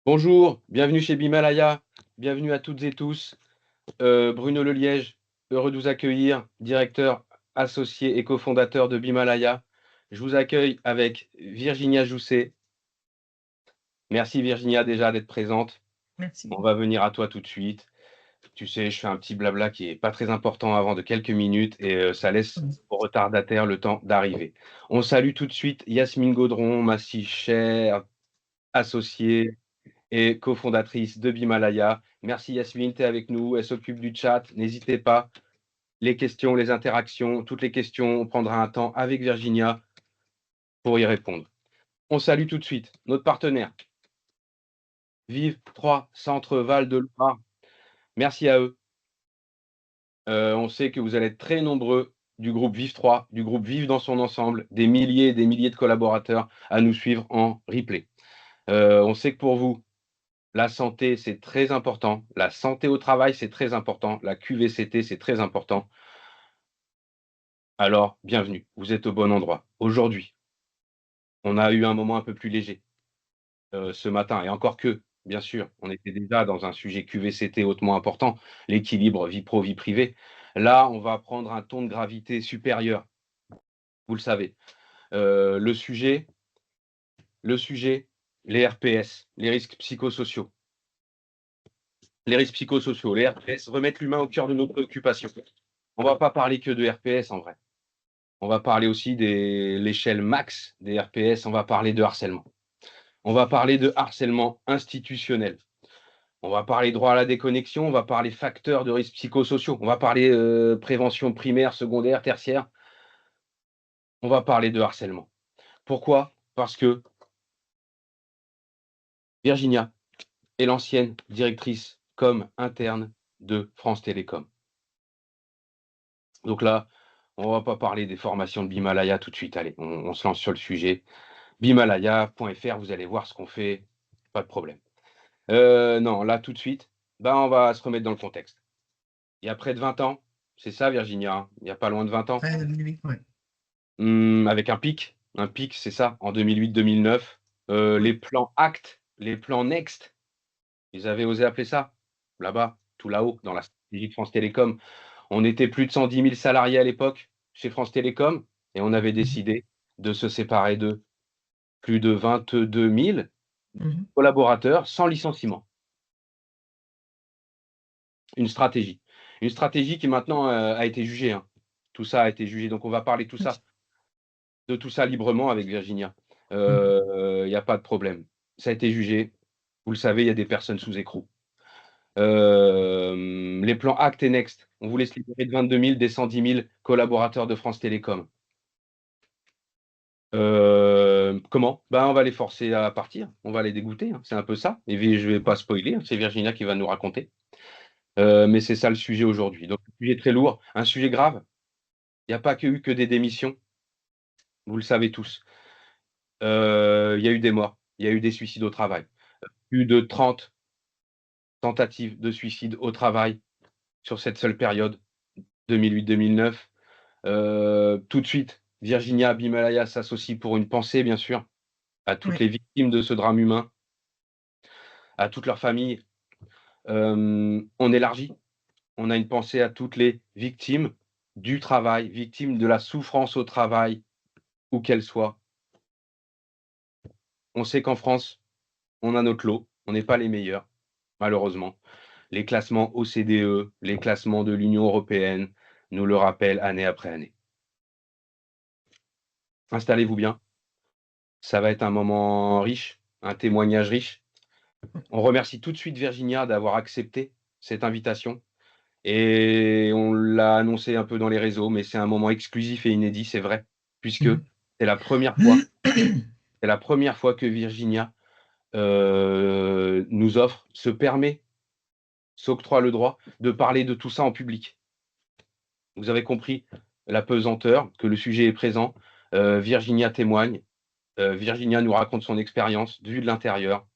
Bonjour, bienvenue chez Bimalaya, bienvenue à toutes et tous. Bruno Leliège, heureux de vous accueillir, directeur associé et cofondateur de Bimalaya. Je vous accueille avec Virginia Jousset. Merci Virginia déjà d'être présente. Merci. On va venir à toi tout de suite. Tu sais, je fais un petit blabla qui est pas très important avant de quelques minutes et ça laisse aux retardataires le temps d'arriver. On salue tout de suite Yasmine Gaudron, ma si chère associée et cofondatrice de Bimalaya. Merci Yasmine, tu es avec nous, elle s'occupe du chat. N'hésitez pas, les questions, les interactions, toutes les questions, on prendra un temps avec Virginia pour y répondre. On salue tout de suite notre partenaire, Vive 3 Centre Val de Loire. Merci à eux. On sait que vous allez être très nombreux du groupe Vive 3, du groupe Vive dans son ensemble, des milliers et des milliers de collaborateurs à nous suivre en replay. On sait que pour vous, la santé, c'est très important. La santé au travail, c'est très important. La QVCT, c'est très important. Alors, bienvenue, vous êtes au bon endroit. Aujourd'hui, on a eu un moment un peu plus léger ce matin, et encore que, bien sûr, on était déjà dans un sujet QVCT hautement important, l'équilibre vie pro, vie privée. Là, on va prendre un ton de gravité supérieur, vous le savez. Le sujet, les RPS, les risques psychosociaux. Les risques psychosociaux, les RPS remettent l'humain au cœur de nos préoccupations. On ne va pas parler que de RPS en vrai. On va parler aussi de l'échelle max des RPS, on va parler de harcèlement. On va parler de harcèlement institutionnel. On va parler droit à la déconnexion, on va parler facteurs de risques psychosociaux, on va parler prévention primaire, secondaire, tertiaire. On va parler de harcèlement. Pourquoi? Parce que Virginia est l'ancienne directrice com interne de France Télécom. Donc là, on ne va pas parler des formations de Bimalaya tout de suite. Allez, on se lance sur le sujet. Bimalaya.fr, vous allez voir ce qu'on fait, pas de problème. Non, là, tout de suite, on va se remettre dans le contexte. Il y a près de 20 ans, c'est ça Virginia, hein, il y a pas loin de 20 ans, Ouais, 2008, ouais. avec un pic, c'est ça, en 2008-2009, les plans ACT, les plans Next, ils avaient osé appeler ça, là-bas, tout là-haut, dans la stratégie de France Télécom. On était plus de 110 000 salariés à l'époque chez France Télécom et on avait Mmh décidé de se séparer de plus de 22 000 mh. collaborateurs sans licenciement. Une stratégie. Une stratégie qui maintenant, a été jugée, hein. Tout ça a été jugé, donc on va parler de tout ça librement avec Virginia. Mmh. Il y a pas de problème. Ça a été jugé. Vous le savez, il y a des personnes sous écrou. Les plans ACT et Next, on voulait se libérer de 22 000 des 110 000 collaborateurs de France Télécom. Comment? On va les forcer à partir, on va les dégoûter, hein, c'est un peu ça et je vais pas spoiler, hein, c'est Virginia qui va nous raconter. Mais c'est ça le sujet aujourd'hui. Donc un sujet très lourd, un sujet grave. Il y a pas eu que des démissions, vous le savez tous. Il y a eu des morts, il y a eu des suicides au travail. Plus de 30 tentatives de suicide au travail sur cette seule période, 2008-2009. Tout de suite, Virginia Bimalaya s'associe pour une pensée, bien sûr, à toutes Ouais, les victimes de ce drame humain, à toutes leurs familles. On élargit, on a une pensée à toutes les victimes du travail, victimes de la souffrance au travail, où qu'elles soient. On sait qu'en France, on a notre lot, on n'est pas les meilleurs, malheureusement. Les classements OCDE, les classements de l'Union européenne nous le rappellent année après année. Installez-vous bien, ça va être un moment riche, un témoignage riche. On remercie tout de suite Virginia d'avoir accepté cette invitation et on l'a annoncé un peu dans les réseaux, mais c'est un moment exclusif et inédit, c'est vrai, puisque mmh. c'est la première fois c'est la première fois que Virginia, nous offre, se permet, s'octroie le droit de parler de tout ça en public. Vous avez compris la pesanteur, que le sujet est présent. Virginia témoigne, Virginia nous raconte son expérience vue de l'intérieur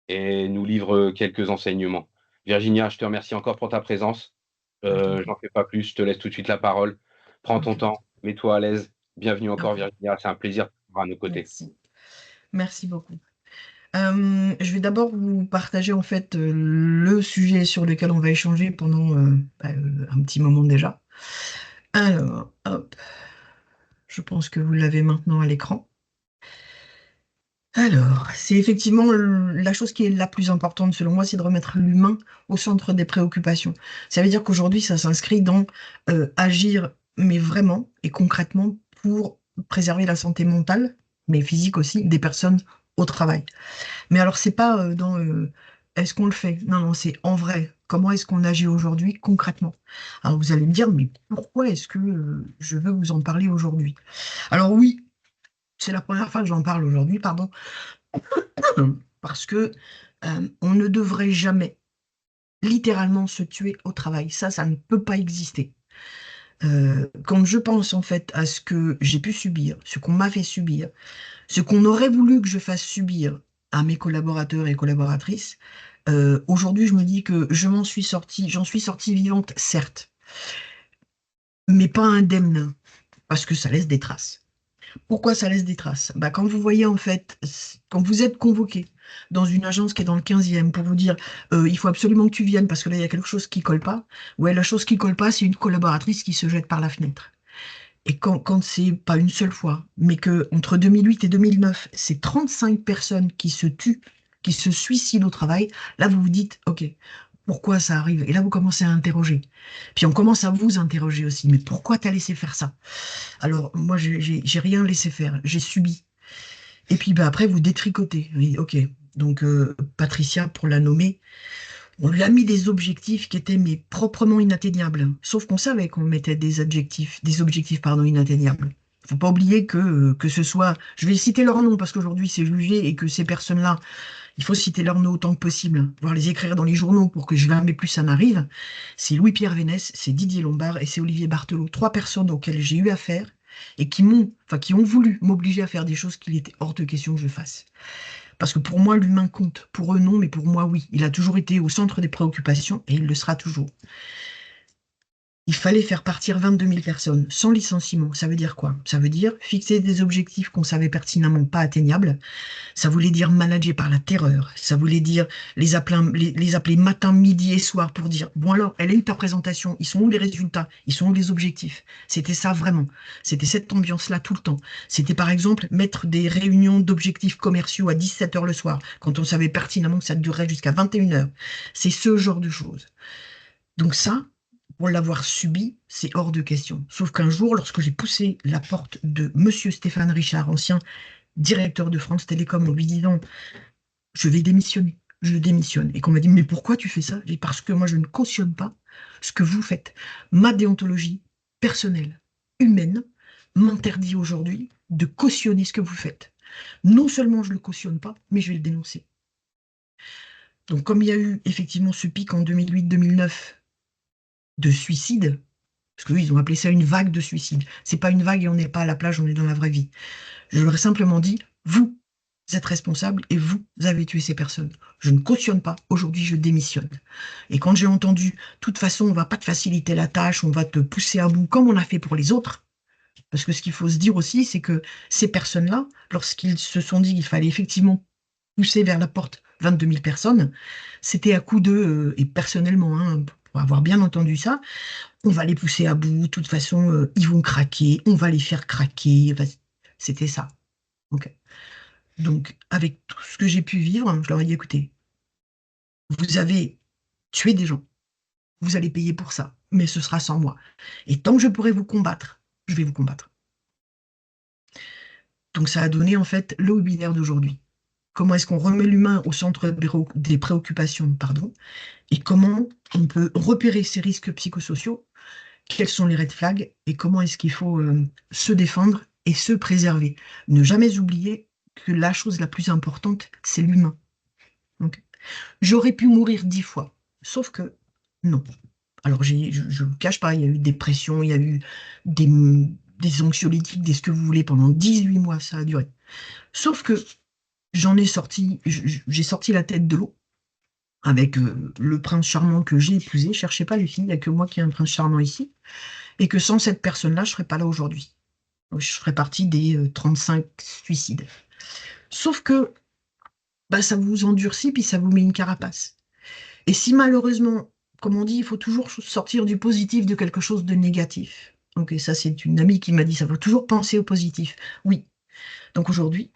et nous livre quelques enseignements. Virginia, je te remercie encore pour ta présence. Je t'en prie. J'en fais pas plus, je te laisse tout de suite la parole. Prends ton OK, temps, mets-toi à l'aise. Bienvenue encore OK, Virginia, c'est un plaisir de t'avoir à nos côtés. merci. Merci beaucoup. Je vais d'abord vous partager en fait le sujet sur lequel on va échanger pendant un petit moment déjà. Alors, hop, je pense que vous l'avez maintenant à l'écran. Alors, c'est effectivement la chose qui est la plus importante selon moi, c'est de remettre l'humain au centre des préoccupations. Ça veut dire qu'aujourd'hui, ça s'inscrit dans agir, mais vraiment et concrètement pour préserver la santé mentale, mais physique aussi, des personnes au travail. Mais alors, c'est pas dans est-ce qu'on le fait? Non, non, c'est en vrai. Comment est-ce qu'on agit aujourd'hui concrètement? Alors, vous allez me dire, mais pourquoi est-ce que je veux vous en parler aujourd'hui? Alors oui, c'est la première fois que j'en parle aujourd'hui, pardon, parce que on ne devrait jamais littéralement se tuer au travail. Ça ne peut pas exister. Quand je pense en fait à ce que j'ai pu subir, ce qu'on m'a fait subir, ce qu'on aurait voulu que je fasse subir à mes collaborateurs et collaboratrices, aujourd'hui je me dis que j'en suis sortie vivante, certes, mais pas indemne, parce que ça laisse des traces. Pourquoi ça laisse des traces? Bah, quand vous voyez en fait, quand vous êtes convoqué dans une agence qui est dans le 15e pour vous dire il faut absolument que tu viennes parce que là il y a quelque chose qui colle pas, ouais, la chose qui colle pas, c'est une collaboratrice qui se jette par la fenêtre. Et quand c'est pas une seule fois, mais que entre 2008 et 2009, c'est 35 personnes qui se tuent, qui se suicident au travail, là vous vous dites, ok, pourquoi ça arrive? Et là vous commencez à interroger. Puis on commence à vous interroger aussi, mais pourquoi t'as laissé faire ça? Alors moi j'ai rien laissé faire, j'ai subi. Et puis bah, après vous détricotez. Oui, ok. Donc Patricia, pour la nommer, on lui a mis des objectifs qui étaient mais proprement inatteignables. Sauf qu'on savait qu'on mettait des objectifs pardon, inatteignables. Faut pas oublier que ce soit, je vais citer leur nom parce qu'aujourd'hui c'est jugé et que ces personnes-là, il faut citer leur nom autant que possible, voire les écrire dans les journaux pour que jamais plus ça n'arrive. C'est Louis-Pierre Vénès, c'est Didier Lombard et c'est Olivier Barthelot. Trois personnes auxquelles j'ai eu affaire et qui ont voulu m'obliger à faire des choses qu'il était hors de question que je fasse. Parce que pour moi, l'humain compte. Pour eux, non, mais pour moi, oui. Il a toujours été au centre des préoccupations et il le sera toujours. Il fallait faire partir 22 000 personnes sans licenciement. Ça veut dire quoi? Ça veut dire fixer des objectifs qu'on savait pertinemment pas atteignables. Ça voulait dire manager par la terreur. Ça voulait dire les appeler matin, midi et soir pour dire, bon alors, elle est où ta présentation? Ils sont où les résultats? Ils sont où les objectifs? C'était ça vraiment. C'était cette ambiance-là tout le temps. C'était par exemple mettre des réunions d'objectifs commerciaux à 17 heures le soir, quand on savait pertinemment que ça durerait jusqu'à 21 heures. C'est ce genre de choses. Donc ça, pour l'avoir subi, c'est hors de question. Sauf qu'un jour, lorsque j'ai poussé la porte de Monsieur Stéphane Richard, ancien directeur de France Télécom, en lui disant je vais démissionner, je démissionne. Et qu'on m'a dit mais pourquoi tu fais ça? J'ai dit parce que moi je ne cautionne pas ce que vous faites. Ma déontologie personnelle, humaine, m'interdit aujourd'hui de cautionner ce que vous faites. Non seulement je ne le cautionne pas, mais je vais le dénoncer. Donc comme il y a eu effectivement ce pic en 2008-2009 de suicide, parce qu'eux, ils ont appelé ça une vague de suicide. C'est pas une vague et on n'est pas à la plage, on est dans la vraie vie. Je leur ai simplement dit, vous êtes responsable et vous avez tué ces personnes. Je ne cautionne pas. Aujourd'hui, je démissionne. Et quand j'ai entendu, de toute façon, on va pas te faciliter la tâche, on va te pousser à bout comme on a fait pour les autres. Parce que ce qu'il faut se dire aussi, c'est que ces personnes-là, lorsqu'ils se sont dit qu'il fallait effectivement pousser vers la porte 22 000 personnes, c'était à coup de, et personnellement, hein, pour avoir bien entendu ça, on va les pousser à bout, de toute façon, ils vont craquer, on va les faire craquer. C'était ça. Ok. Donc, avec tout ce que j'ai pu vivre, je leur ai dit, écoutez, vous avez tué des gens, vous allez payer pour ça, mais ce sera sans moi. Et tant que je pourrai vous combattre, je vais vous combattre. Donc, ça a donné en fait le webinaire d'aujourd'hui. Comment est-ce qu'on remet l'humain au centre des préoccupations, pardon, et comment on peut repérer ces risques psychosociaux, quels sont les red flags, et comment est-ce qu'il faut se défendre et se préserver. Ne jamais oublier que la chose la plus importante, c'est l'humain. Donc, j'aurais pu mourir 10 fois, sauf que non. Alors, je ne vous cache pas, il y a eu des pressions, il y a eu des, des anxiolytiques, des ce que vous voulez, pendant 18 mois, ça a duré. Sauf que j'ai sorti la tête de l'eau avec le prince charmant que j'ai épousé. Cherchez pas les filles, il n'y a que moi qui ai un prince charmant ici. Et que sans cette personne-là, je ne serais pas là aujourd'hui. Je ferais partie des 35 suicides. Sauf que bah, ça vous endurcit, puis ça vous met une carapace. Et si malheureusement, comme on dit, il faut toujours sortir du positif de quelque chose de négatif. Donc, et ça, c'est une amie qui m'a dit, ça faut toujours penser au positif. Oui. Donc aujourd'hui,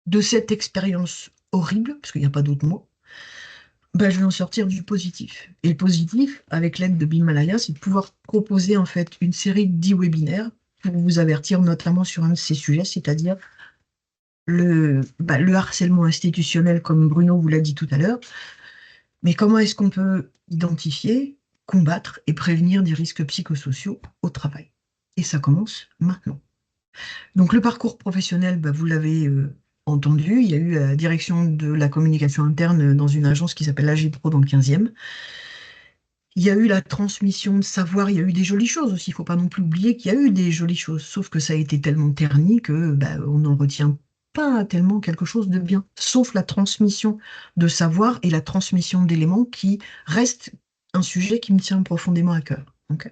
de cette expérience horrible, parce qu'il n'y a pas d'autre mot, ben, je vais en sortir du positif. Et le positif, avec l'aide de Bimalaya, c'est de pouvoir proposer en fait une série de 10 webinaires pour vous avertir notamment sur un de ces sujets, c'est-à-dire le harcèlement institutionnel, comme Bruno vous l'a dit tout à l'heure. Mais comment est-ce qu'on peut identifier, combattre et prévenir des risques psychosociaux au travail? Et ça commence maintenant. Donc le parcours professionnel, bah, vous l'avez entendu, il y a eu la direction de la communication interne dans une agence qui s'appelle AG Pro dans le 15e. Il y a eu la transmission de savoir, il y a eu des jolies choses aussi, il ne faut pas non plus oublier qu'il y a eu des jolies choses, sauf que ça a été tellement terni que bah, on n'en retient pas tellement quelque chose de bien, sauf la transmission de savoir et la transmission d'éléments qui reste un sujet qui me tient profondément à cœur. Okay.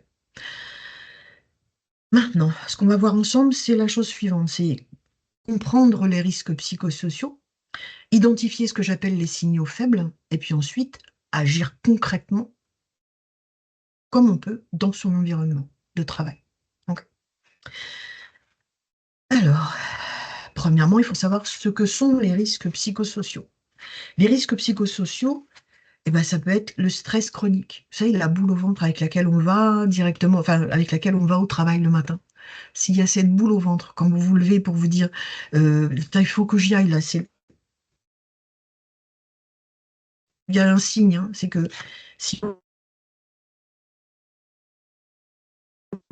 Maintenant, ce qu'on va voir ensemble, c'est la chose suivante, c'est comprendre les risques psychosociaux, identifier ce que j'appelle les signaux faibles, et puis ensuite agir concrètement comme on peut dans son environnement de travail. Donc, alors, premièrement, il faut savoir ce que sont les risques psychosociaux. Les risques psychosociaux, eh ben, ça peut être le stress chronique. Vous savez, la boule au ventre avec laquelle on va directement, enfin, avec laquelle on va au travail le matin. S'il y a cette boule au ventre, quand vous vous levez pour vous dire, il faut que j'y aille là, il y a un signe, hein, c'est que si vous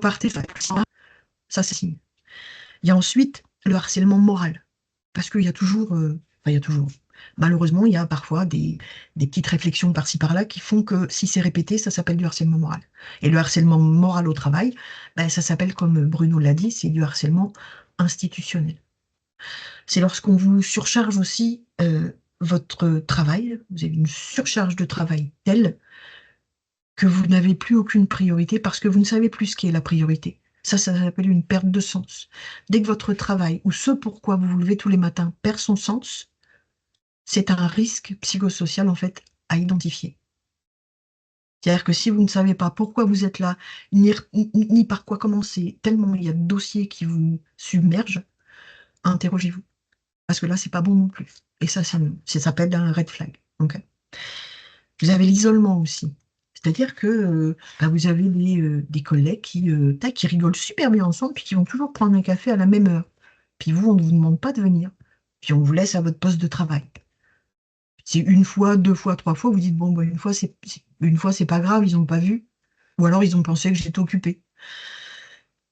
partez, ça c'est signe. Il y a ensuite le harcèlement moral, parce qu'il y a toujours, enfin il y a toujours, malheureusement, il y a parfois des petites réflexions par-ci par-là qui font que si c'est répété, ça s'appelle du harcèlement moral. Et le harcèlement moral au travail, ben, ça s'appelle, comme Bruno l'a dit, c'est du harcèlement institutionnel. C'est lorsqu'on vous surcharge aussi votre travail, vous avez une surcharge de travail telle que vous n'avez plus aucune priorité parce que vous ne savez plus ce qui est la priorité. Ça s'appelle une perte de sens. Dès que votre travail ou ce pourquoi vous vous levez tous les matins perd son sens, c'est un risque psychosocial en fait à identifier. C'est-à-dire que si vous ne savez pas pourquoi vous êtes là, ni par quoi commencer, tellement il y a de dossiers qui vous submergent, interrogez-vous. Parce que là, c'est pas bon non plus. Et ça s'appelle un red flag. Okay. Vous avez l'isolement aussi. C'est-à-dire que bah, vous avez des collègues qui rigolent super bien ensemble, puis qui vont toujours prendre un café à la même heure. Puis vous, on ne vous demande pas de venir. Puis on vous laisse à votre poste de travail. C'est une fois, deux fois, trois fois, vous dites, bon, bah, une fois, c'est pas grave, ils n'ont pas vu. Ou alors ils ont pensé que j'étais occupée.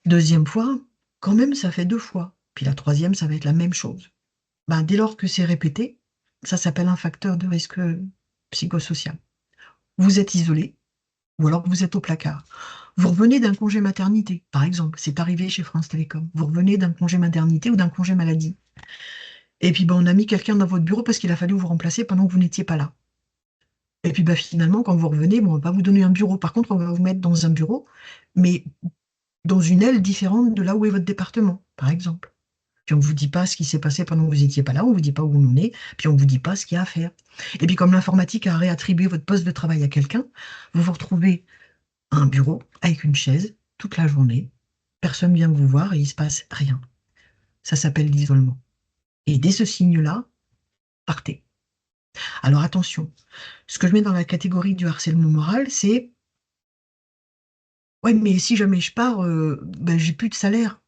Deuxième fois, quand même, ça fait deux fois. Puis la troisième, ça va être la même chose. Ben, dès lors que c'est répété, ça s'appelle un facteur de risque psychosocial. Vous êtes isolé, ou alors vous êtes au placard. Vous revenez d'un congé maternité, par exemple, c'est arrivé chez France Télécom. Vous revenez d'un congé maternité ou d'un congé maladie. Et puis ben, on a mis quelqu'un dans votre bureau parce qu'il a fallu vous remplacer pendant que vous n'étiez pas là. Et puis ben, finalement, quand vous revenez, bon, on ne va pas vous donner un bureau. Par contre, on va vous mettre dans un bureau, mais dans une aile différente de là où est votre département, par exemple. Puis on ne vous dit pas ce qui s'est passé pendant que vous n'étiez pas là, on ne vous dit pas où on en est, puis on ne vous dit pas ce qu'il y a à faire. Et puis comme l'informatique a réattribué votre poste de travail à quelqu'un, vous vous retrouvez à un bureau avec une chaise toute la journée, personne vient vous voir et il ne se passe rien. Ça s'appelle l'isolement. Et dès ce signe-là, partez. Alors attention, ce que je mets dans la catégorie du harcèlement moral, c'est ouais, mais si jamais je pars, ben, j'ai plus de salaire.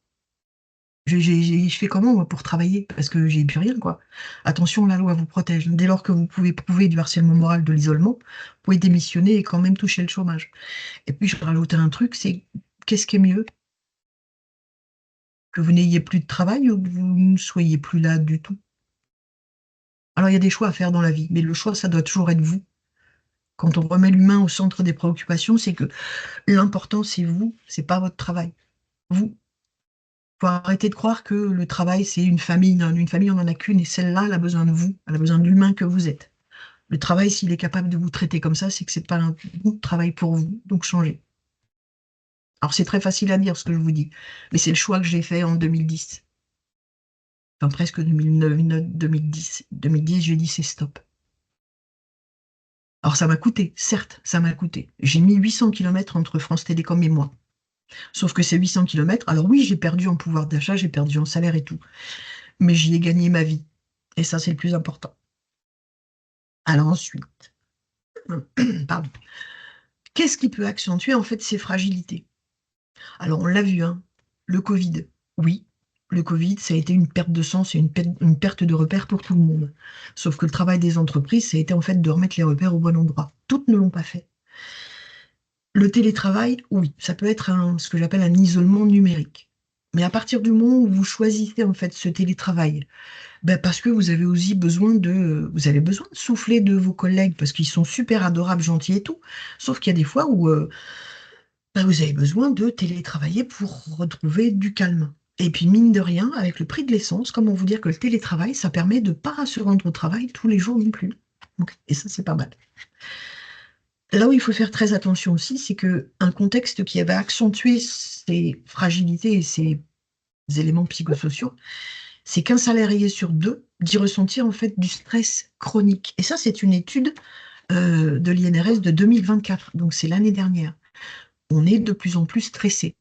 Je fais comment, moi, pour travailler? Parce que j'ai plus rien, quoi. Attention, la loi vous protège. Dès lors que vous pouvez prouver du harcèlement moral, de l'isolement, vous pouvez démissionner et quand même toucher le chômage. Et puis, je rajoutais un truc, c'est qu'est-ce qui est mieux? Que vous n'ayez plus de travail ou que vous ne soyez plus là du tout? Alors, il y a des choix à faire dans la vie, mais le choix, ça doit toujours être vous. Quand on remet l'humain au centre des préoccupations, c'est que l'important, c'est vous, c'est pas votre travail. Vous. Faut arrêter de croire que le travail, c'est une famille. Non, une famille, on n'en a qu'une, et celle-là, elle a besoin de vous, elle a besoin de l'humain que vous êtes. Le travail, s'il est capable de vous traiter comme ça, c'est que c'est pas un bon travail pour vous, donc changez. Alors c'est très facile à dire ce que je vous dis, mais c'est le choix que j'ai fait en 2010. enfin presque 2009, 2010, 2010, j'ai dit c'est stop. Alors ça m'a coûté, certes, ça m'a coûté. J'ai mis 800 kilomètres entre France Télécom et moi. Sauf que ces 800 kilomètres, alors oui, j'ai perdu en pouvoir d'achat, j'ai perdu en salaire et tout, mais j'y ai gagné ma vie. Et ça, c'est le plus important. Alors ensuite, pardon. Qu'est-ce qui peut accentuer en fait ces fragilités? Alors on l'a vu, hein, le Covid. Oui, le Covid, ça a été une perte de sens et une perte de repères pour tout le monde. Sauf que le travail des entreprises, ça a été en fait de remettre les repères au bon endroit. Toutes ne l'ont pas fait. Le télétravail, oui, ça peut être ce que j'appelle un isolement numérique. Mais à partir du moment où vous choisissez en fait ce télétravail, ben parce que vous avez aussi vous avez besoin de souffler de vos collègues parce qu'ils sont super adorables, gentils et tout. Sauf qu'il y a des fois où ben, vous avez besoin de télétravailler pour retrouver du calme. Et puis mine de rien, avec le prix de l'essence, comment vous dire que le télétravail, ça permet de ne pas se rendre au travail tous les jours non plus. Et ça, c'est pas mal. Là où il faut faire très attention aussi, c'est qu'un contexte qui avait accentué ces fragilités et ces éléments psychosociaux, c'est qu'un salarié sur deux dit ressentir en fait du stress chronique. Et ça, c'est une étude de l'INRS de 2024, donc c'est l'année dernière. On est de plus en plus stressé.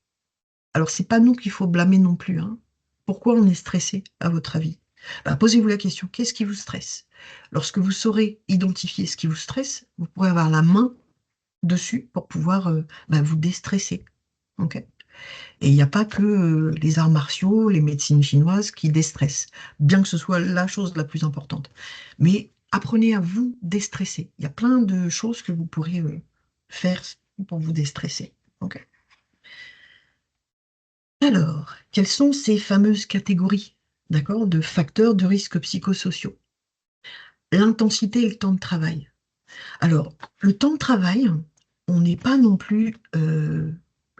Alors, c'est pas nous qu'il faut blâmer non plus, hein. Pourquoi on est stressé, à votre avis? Ben, posez-vous la question, qu'est-ce qui vous stresse? Lorsque vous saurez identifier ce qui vous stresse, vous pourrez avoir la main dessus pour pouvoir vous déstresser. Ok. Et il n'y a pas que les arts martiaux, les médecines chinoises qui déstressent, bien que ce soit la chose la plus importante. Mais apprenez à vous déstresser. Il y a plein de choses que vous pourrez faire pour vous déstresser. Ok. Alors, quelles sont ces fameuses catégories, d'accord, de facteurs de risque psychosociaux? L'intensité et le temps de travail. Alors, le temps de travail, on n'est pas non plus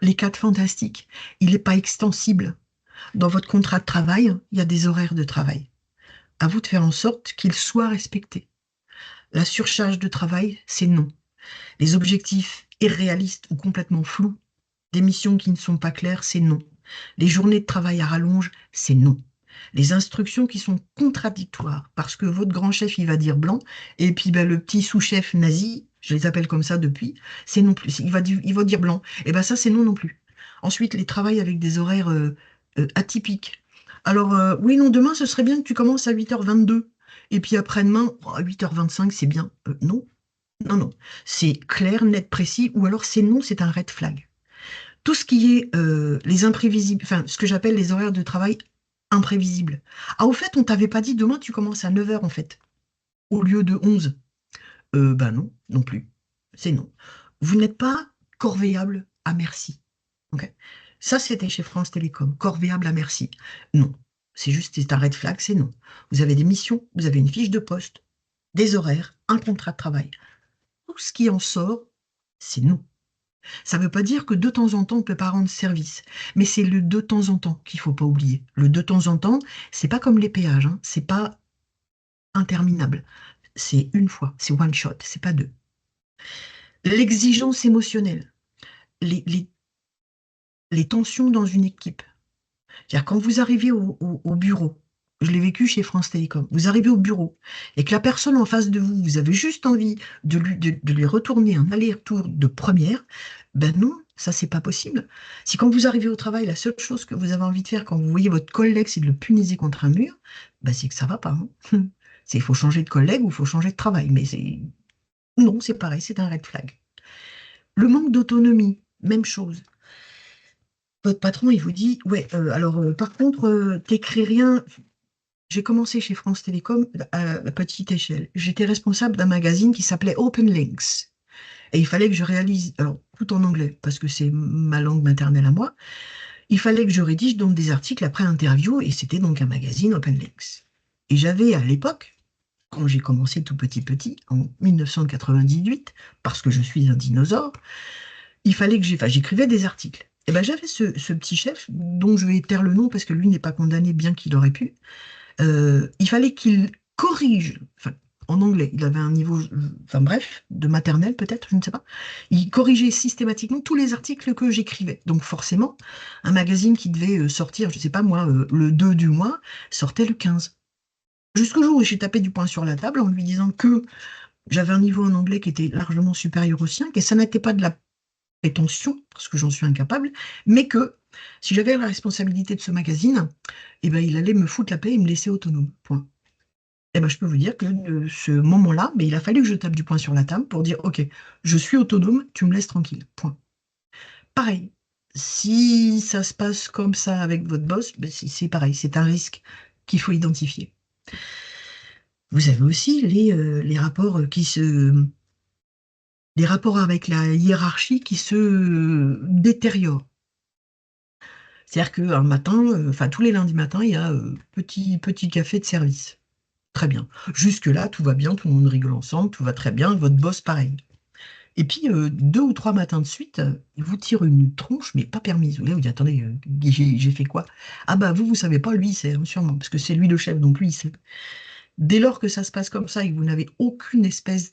les quatre fantastiques. Il n'est pas extensible. Dans votre contrat de travail, il y a des horaires de travail. À vous de faire en sorte qu'ils soient respectés. La surcharge de travail, c'est non. Les objectifs irréalistes ou complètement flous, des missions qui ne sont pas claires, c'est non. Les journées de travail à rallonge, c'est non. Les instructions qui sont contradictoires, parce que votre grand chef, il va dire blanc, et puis le petit sous-chef nazi, je les appelle comme ça depuis, c'est non plus. Il va dire blanc. Et ça, c'est non non plus. Ensuite, les travails avec des horaires atypiques. Alors, oui, non, demain, ce serait bien que tu commences à 8h22. Et puis après-demain, à 8h25, c'est bien. Non, non, non. C'est clair, net, précis, ou alors c'est non, c'est un red flag. Tout ce qui est les imprévisibles, enfin, ce que j'appelle les horaires de travail imprévisibles. Ah, au fait, on t'avait pas dit demain tu commences à 9h en fait, au lieu de 11. Non, non plus. C'est non. Vous n'êtes pas corvéable à merci. Ok. Ça, c'était chez France Télécom. Corvéable à merci. Non. C'est juste, c'est un red flag, c'est non. Vous avez des missions, vous avez une fiche de poste, des horaires, un contrat de travail. Tout ce qui en sort, c'est non. Ça ne veut pas dire que de temps en temps, on ne peut pas rendre service. Mais c'est le de temps en temps qu'il ne faut pas oublier. Le de temps en temps, c'est pas comme les péages, hein. C'est pas interminable. C'est une fois, c'est one shot, c'est pas deux. L'exigence émotionnelle, les, les, les tensions dans une équipe. C'est-à-dire quand vous arrivez au bureau, je l'ai vécu chez France Télécom, vous arrivez au bureau et que la personne en face de vous, vous avez juste envie de lui retourner un aller-retour de première, ben non, ça c'est pas possible. Si quand vous arrivez au travail, la seule chose que vous avez envie de faire quand vous voyez votre collègue, c'est de le puniser contre un mur, ben c'est que ça va pas, hein. Il faut changer de collègue ou il faut changer de travail, mais c'est non, c'est pareil, c'est un red flag. Le manque d'autonomie, même chose. Votre patron, il vous dit, ouais, par contre, t'écris rien. J'ai commencé chez France Télécom à petite échelle. J'étais responsable d'un magazine qui s'appelait Open Links. Et il fallait que je réalise, alors tout en anglais, parce que c'est ma langue maternelle à moi, il fallait que je rédige donc des articles après interview, et c'était donc un magazine Open Links. Et j'avais à l'époque, quand j'ai commencé tout petit, en 1998, parce que je suis un dinosaure, il fallait que j'écrivais des articles. Et ben j'avais ce petit chef, dont je vais taire le nom parce que lui n'est pas condamné bien qu'il aurait pu. Il fallait qu'il corrige, enfin, en anglais. Il avait un niveau, enfin bref, de maternelle peut-être, je ne sais pas. Il corrigeait systématiquement tous les articles que j'écrivais. Donc forcément, un magazine qui devait sortir, je ne sais pas moi, le 2 du mois, sortait le 15. Jusqu'au jour où j'ai tapé du poing sur la table en lui disant que j'avais un niveau en anglais qui était largement supérieur au sien, et ça n'était pas de la prétention, parce que j'en suis incapable, mais que si j'avais la responsabilité de ce magazine, eh ben, il allait me foutre la paix et me laisser autonome. Point. Eh ben, je peux vous dire que de ce moment-là, mais il a fallu que je tape du poing sur la table pour dire, OK, je suis autonome, tu me laisses tranquille. Point. Pareil, si ça se passe comme ça avec votre boss, ben, c'est pareil, c'est un risque qu'il faut identifier. Vous avez aussi les rapports les rapports avec la hiérarchie qui se détériorent. C'est-à-dire qu'un matin, enfin tous les lundis matins, il y a petit café de service. Très bien. Jusque-là, tout va bien, tout le monde rigole ensemble, tout va très bien, votre boss pareil. Et puis, 2 ou 3 matins de suite, il vous tire une tronche, mais pas permise. Là, vous dites, attendez, j'ai fait quoi? Ah bah vous savez pas, lui, il sait, hein, sûrement, parce que c'est lui le chef, donc lui, il sait. Dès lors que ça se passe comme ça et que vous n'avez aucune espèce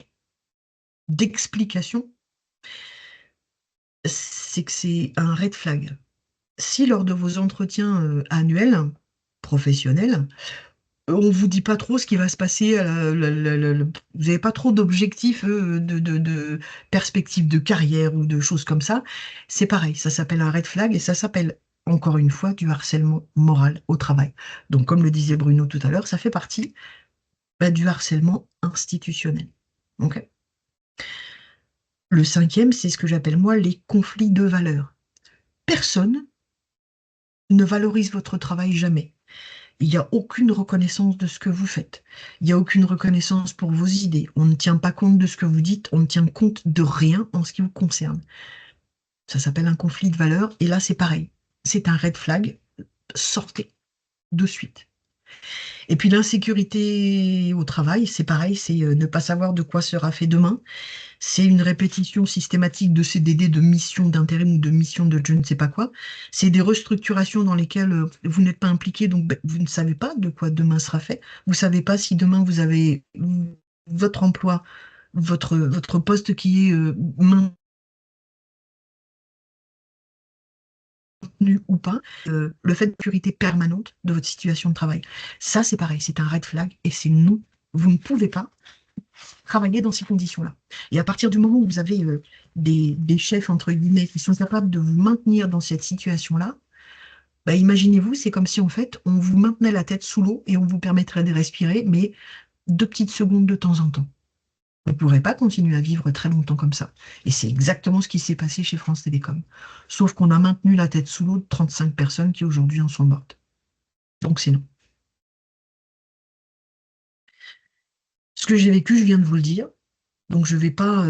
d'explication, c'est que c'est un red flag. Si lors de vos entretiens annuels, professionnels, on ne vous dit pas trop ce qui va se passer, vous n'avez pas trop d'objectifs, de perspectives de carrière ou de choses comme ça, c'est pareil, ça s'appelle un red flag et ça s'appelle, encore une fois, du harcèlement moral au travail. Donc, comme le disait Bruno tout à l'heure, ça fait partie du harcèlement institutionnel. Ok. Le cinquième, c'est ce que j'appelle moi les conflits de valeurs. Personne ne valorise votre travail jamais. Il n'y a aucune reconnaissance de ce que vous faites. Il n'y a aucune reconnaissance pour vos idées. On ne tient pas compte de ce que vous dites. On ne tient compte de rien en ce qui vous concerne. Ça s'appelle un conflit de valeurs. Et là, c'est pareil. C'est un red flag. Sortez de suite. Et puis l'insécurité au travail, c'est pareil. C'est ne pas savoir de quoi sera fait demain. C'est une répétition systématique de CDD, de missions d'intérim ou de missions de je ne sais pas quoi. C'est des restructurations dans lesquelles vous n'êtes pas impliqué, donc vous ne savez pas de quoi demain sera fait. Vous ne savez pas si demain vous avez votre emploi, votre poste qui est maintenu ou pas, le fait de sécurité permanente de votre situation de travail. Ça, c'est pareil, c'est un red flag et c'est non. Vous ne pouvez pas travailler dans ces conditions-là. Et à partir du moment où vous avez des chefs, entre guillemets, qui sont capables de vous maintenir dans cette situation-là, bah, imaginez-vous, c'est comme si en fait, on vous maintenait la tête sous l'eau et on vous permettrait de respirer, mais 2 petites secondes de temps en temps. Vous ne pourrez pas continuer à vivre très longtemps comme ça. Et c'est exactement ce qui s'est passé chez France Télécom. Sauf qu'on a maintenu la tête sous l'eau de 35 personnes qui aujourd'hui en sont mortes. Donc c'est non. Ce que j'ai vécu, je viens de vous le dire. Donc je ne vais pas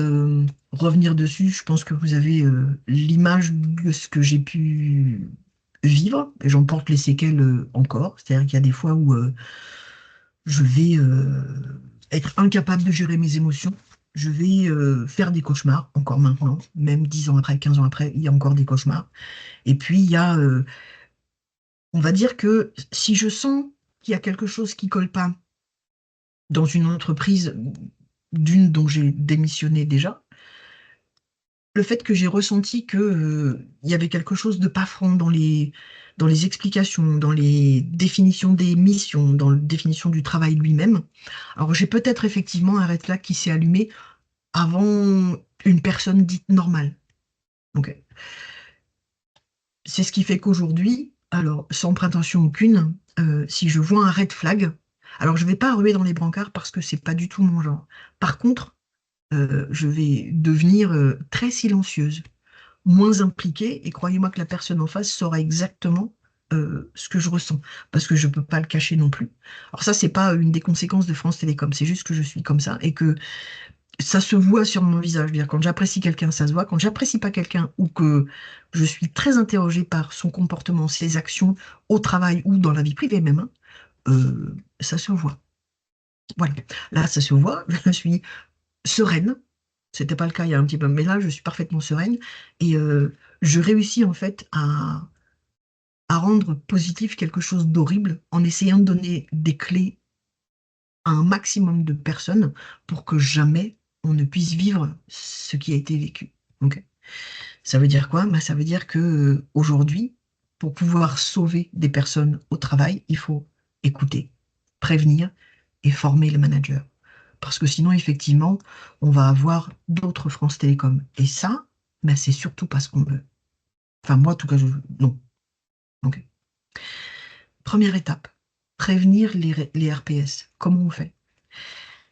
revenir dessus. Je pense que vous avez l'image de ce que j'ai pu vivre. Et j'en porte les séquelles encore. C'est-à-dire qu'il y a des fois où je vais être incapable de gérer mes émotions. Je vais faire des cauchemars, encore maintenant. Même 10 ans après, 15 ans après, il y a encore des cauchemars. Et puis il y a, on va dire que si je sens qu'il y a quelque chose qui colle pas dans une entreprise d'une dont j'ai démissionné déjà, le fait que j'ai ressenti que, il y avait quelque chose de pas franc dans les explications, dans les définitions des missions, dans la définition du travail lui-même. Alors j'ai peut-être effectivement un red flag qui s'est allumé avant une personne dite normale. Ok. C'est ce qui fait qu'aujourd'hui, alors sans prétention aucune, si je vois un red flag, alors je ne vais pas ruer dans les brancards parce que c'est pas du tout mon genre. Par contre, je vais devenir très silencieuse, moins impliquée, et croyez-moi que la personne en face saura exactement ce que je ressens, parce que je ne peux pas le cacher non plus. Alors ça, c'est pas une des conséquences de France Télécom, c'est juste que je suis comme ça, et que ça se voit sur mon visage. Dire, quand j'apprécie quelqu'un, ça se voit. Quand j'apprécie pas quelqu'un ou que je suis très interrogée par son comportement, ses actions au travail ou dans la vie privée même, hein, ça se voit. Voilà. Là, ça se voit. Je suis sereine. C'était pas le cas il y a un petit peu, mais là, je suis parfaitement sereine et je réussis en fait à rendre positif quelque chose d'horrible en essayant de donner des clés à un maximum de personnes pour que jamais on ne puisse vivre ce qui a été vécu. Ok. Ça veut dire quoi? Bah, ça veut dire que aujourd'hui, pour pouvoir sauver des personnes au travail, il faut écouter, prévenir et former les managers. Parce que sinon, effectivement, on va avoir d'autres France Télécom. Et ça, bah, c'est surtout parce qu'on veut. Enfin, moi, en tout cas, non. Ok. Première étape, prévenir les RPS. Comment on fait?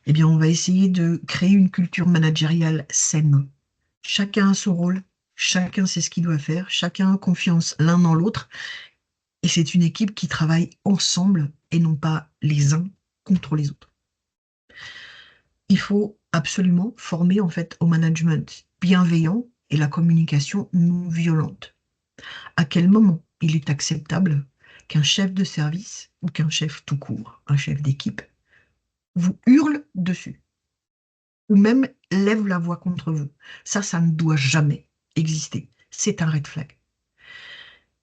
Eh bien, on va essayer de créer une culture managériale saine. Chacun a son rôle, chacun sait ce qu'il doit faire, chacun a confiance l'un dans l'autre, et c'est une équipe qui travaille ensemble et non pas les uns contre les autres. Il faut absolument former en fait au management bienveillant et la communication non violente. À quel moment il est acceptable qu'un chef de service ou qu'un chef tout court, un chef d'équipe, vous hurle dessus ou même lève la voix contre vous? Ça ne doit jamais exister. C'est un red flag.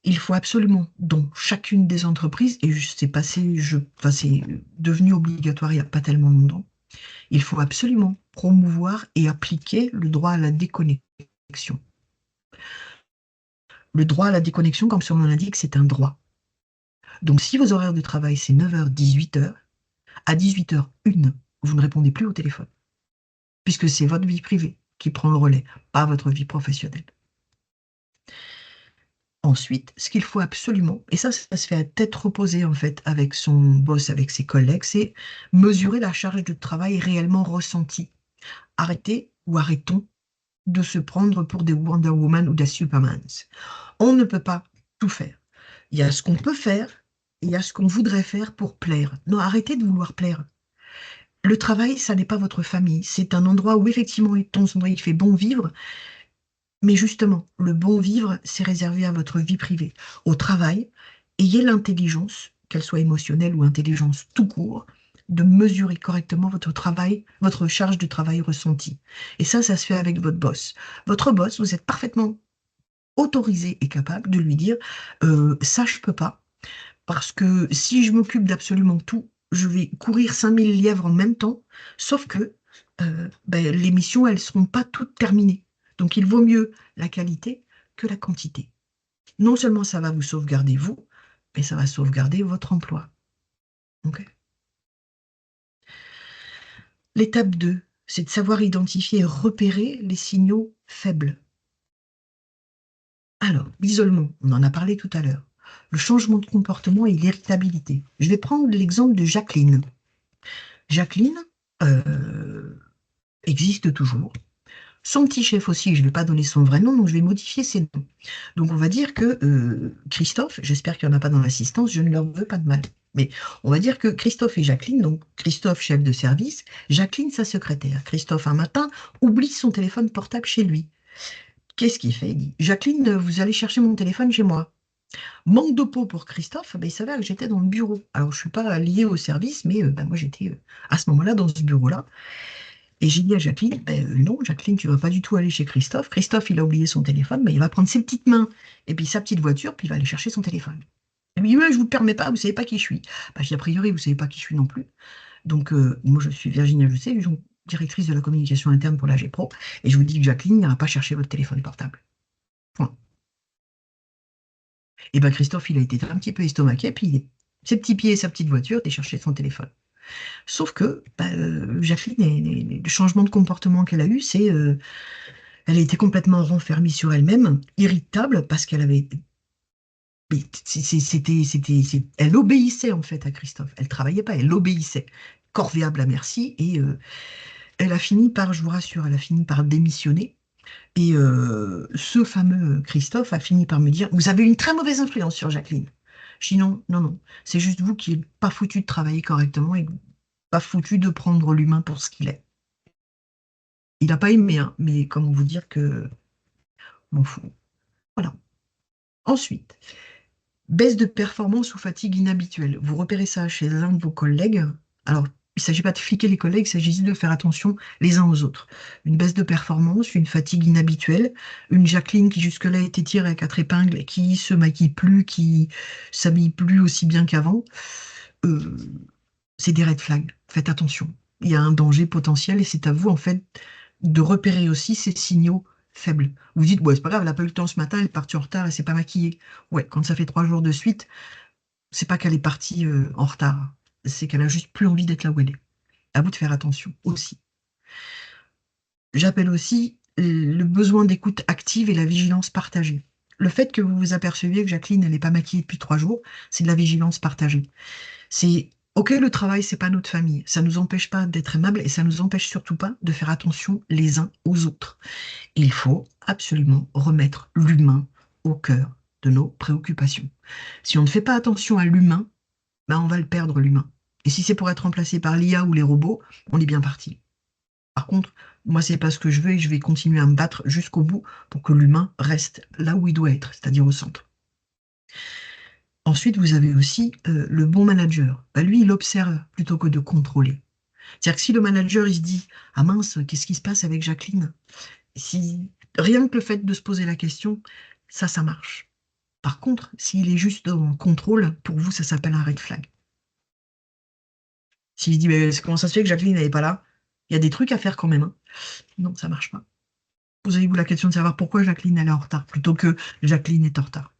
Il faut absolument, dans chacune des entreprises, et c'est devenu obligatoire il n'y a pas tellement longtemps, il faut absolument promouvoir et appliquer le droit à la déconnexion. Le droit à la déconnexion, comme son nom l'indique, c'est un droit. Donc si vos horaires de travail, c'est 9h, 18h, à 18h01, vous ne répondez plus au téléphone, puisque c'est votre vie privée qui prend le relais, pas votre vie professionnelle. Ensuite, ce qu'il faut absolument, et ça se fait à tête reposée en fait avec son boss, avec ses collègues, c'est mesurer la charge de travail réellement ressentie. Arrêtez ou arrêtons de se prendre pour des Wonder Woman ou des Supermans. On ne peut pas tout faire. Il y a ce qu'on peut faire, et il y a ce qu'on voudrait faire pour plaire. Non, arrêtez de vouloir plaire. Le travail, ça n'est pas votre famille. C'est un endroit où effectivement, il fait bon vivre, mais justement, le bon vivre, c'est réservé à votre vie privée. Au travail, ayez l'intelligence, qu'elle soit émotionnelle ou intelligence tout court, de mesurer correctement votre travail, votre charge de travail ressentie. Et ça se fait avec votre boss. Votre boss, vous êtes parfaitement autorisé et capable de lui dire ça, je peux pas, parce que si je m'occupe d'absolument tout, je vais courir 5000 lièvres en même temps, sauf que les missions, elles ne seront pas toutes terminées. Donc, il vaut mieux la qualité que la quantité. Non seulement ça va vous sauvegarder vous, mais ça va sauvegarder votre emploi. Okay. L'étape 2, c'est de savoir identifier et repérer les signaux faibles. Alors, l'isolement, on en a parlé tout à l'heure. Le changement de comportement et l'irritabilité. Je vais prendre l'exemple de Jacqueline. Jacqueline existe toujours. Son petit chef aussi, je ne vais pas donner son vrai nom, donc je vais modifier ses noms. Donc on va dire que Christophe, j'espère qu'il n'y en a pas dans l'assistance, je ne leur veux pas de mal. Mais on va dire que Christophe et Jacqueline, donc Christophe chef de service, Jacqueline sa secrétaire. Christophe un matin oublie son téléphone portable chez lui. Qu'est-ce qu'il fait? Il dit, Jacqueline, vous allez chercher mon téléphone chez moi. Manque de peau pour Christophe, il s'avère que j'étais dans le bureau. Alors je ne suis pas liée au service, mais moi j'étais à ce moment-là dans ce bureau-là. Et j'ai dit à Jacqueline, non, Jacqueline, tu ne vas pas du tout aller chez Christophe. Christophe, il a oublié son téléphone, il va prendre ses petites mains et puis sa petite voiture, puis il va aller chercher son téléphone. Elle me dit, ouais, je ne vous le permets pas, vous ne savez pas qui je suis. Je dis, a priori, vous ne savez pas qui je suis non plus. Donc, moi, je suis Virginia Jusset, directrice de la communication interne pour la GPro, et je vous dis que Jacqueline n'ira pas chercher votre téléphone portable. Point. Et Christophe, il a été un petit peu estomaqué, puis ses petits pieds et sa petite voiture, il a cherché son téléphone. Sauf que Jacqueline, le changement de comportement qu'elle a eu, c'est elle a été complètement renfermée sur elle-même, irritable, parce qu'elle avait... Elle obéissait en fait à Christophe. Elle travaillait pas, elle obéissait. Corvéable à merci. Et elle a fini par, je vous rassure, elle a fini par démissionner. Et ce fameux Christophe a fini par me dire, vous avez une très mauvaise influence sur Jacqueline. Je dis non, non, non. C'est juste vous qui n'êtes pas foutu de travailler correctement et pas foutu de prendre l'humain pour ce qu'il est. Il n'a pas aimé, hein, mais comment vous dire que m'en fous. Voilà. Ensuite, baisse de performance ou fatigue inhabituelle. Vous repérez ça chez l'un de vos collègues. Alors, il ne s'agit pas de fliquer les collègues, il s'agit juste de faire attention les uns aux autres. Une baisse de performance, une fatigue inhabituelle, une Jacqueline qui jusque-là était tirée à 4 épingles et qui se maquille plus, qui s'habille plus aussi bien qu'avant. c'est des red flags. Faites attention. Il y a un danger potentiel et c'est à vous, en fait, de repérer aussi ces signaux faibles. Vous dites, ouais, c'est pas grave, elle n'a pas eu le temps ce matin, elle est partie en retard, elle s'est pas maquillée. Ouais, quand ça fait 3 jours de suite, c'est pas qu'elle est partie en retard, c'est qu'elle a juste plus envie d'être là où elle est. À vous de faire attention aussi. J'appelle aussi le besoin d'écoute active et la vigilance partagée. Le fait que vous vous aperceviez que Jacqueline, elle n'est pas maquillée depuis 3 jours, c'est de la vigilance partagée. C'est OK, le travail, c'est pas notre famille. Ça nous empêche pas d'être aimables et ça nous empêche surtout pas de faire attention les uns aux autres. Il faut absolument remettre l'humain au cœur de nos préoccupations. Si on ne fait pas attention à l'humain, ben on va le perdre, l'humain. Et si c'est pour être remplacé par l'IA ou les robots, on est bien parti. Par contre, moi, c'est pas ce que je veux et je vais continuer à me battre jusqu'au bout pour que l'humain reste là où il doit être, c'est-à-dire au centre. Ensuite, vous avez aussi le bon manager. Bah, lui, il observe plutôt que de contrôler. C'est-à-dire que si le manager, il se dit, ah mince, qu'est-ce qui se passe avec Jacqueline? Si rien que le fait de se poser la question, ça marche. Par contre, s'il est juste en contrôle, pour vous, ça s'appelle un red flag. S'il se dit, mais comment ça se fait que Jacqueline n'est pas là? Il y a des trucs à faire quand même, hein. Non, ça marche pas. Posez-vous la question de savoir pourquoi Jacqueline elle est en retard, plutôt que Jacqueline est en retard.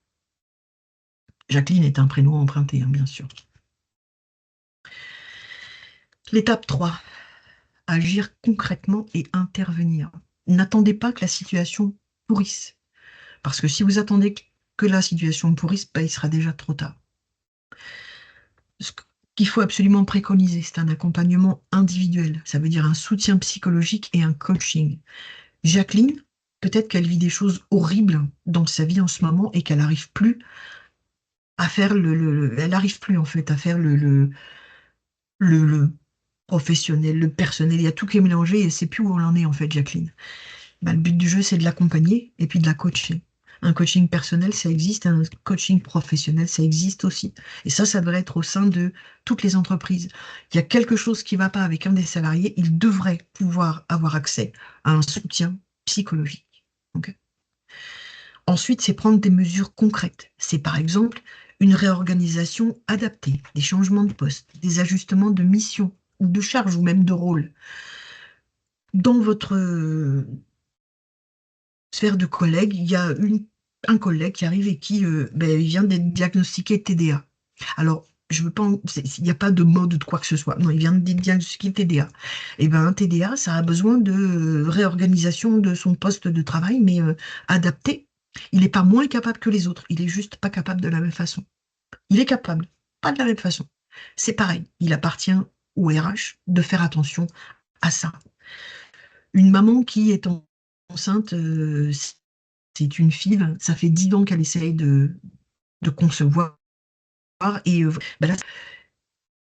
Jacqueline est un prénom emprunté, hein, bien sûr. L'étape 3, agir concrètement et intervenir. N'attendez pas que la situation pourrisse. Parce que si vous attendez que la situation pourrisse, bah, il sera déjà trop tard. Ce qu'il faut absolument préconiser, c'est un accompagnement individuel. Ça veut dire un soutien psychologique et un coaching. Jacqueline, peut-être qu'elle vit des choses horribles dans sa vie en ce moment et qu'elle n'arrive plus à faire elle n'arrive plus en fait à faire le professionnel, le personnel. Il y a tout qui est mélangé et elle ne sait plus où on en est en fait, Jacqueline. Bah, le but du jeu, c'est de l'accompagner et puis de la coacher. Un coaching personnel, ça existe, un coaching professionnel, ça existe aussi. Et ça devrait être au sein de toutes les entreprises. Il y a quelque chose qui ne va pas avec un des salariés, il devrait pouvoir avoir accès à un soutien psychologique. Okay. Ensuite, c'est prendre des mesures concrètes. C'est par exemple une réorganisation adaptée, des changements de poste, des ajustements de mission ou de charge ou même de rôle. Dans votre sphère de collègues, il y a un collègue qui arrive et qui il vient d'être diagnostiqué TDA. Alors, je veux pas, il n'y a pas de mode de quoi que ce soit. Non, il vient d'être diagnostiqué TDA. Et bien, un TDA, ça a besoin de réorganisation de son poste de travail, mais adapté. Il n'est pas moins capable que les autres. Il est juste pas capable de la même façon. Il est capable, pas de la même façon. C'est pareil. Il appartient au RH de faire attention à ça. Une maman qui est enceinte, c'est une fille, ça fait 10 ans qu'elle essaye de concevoir. Et là,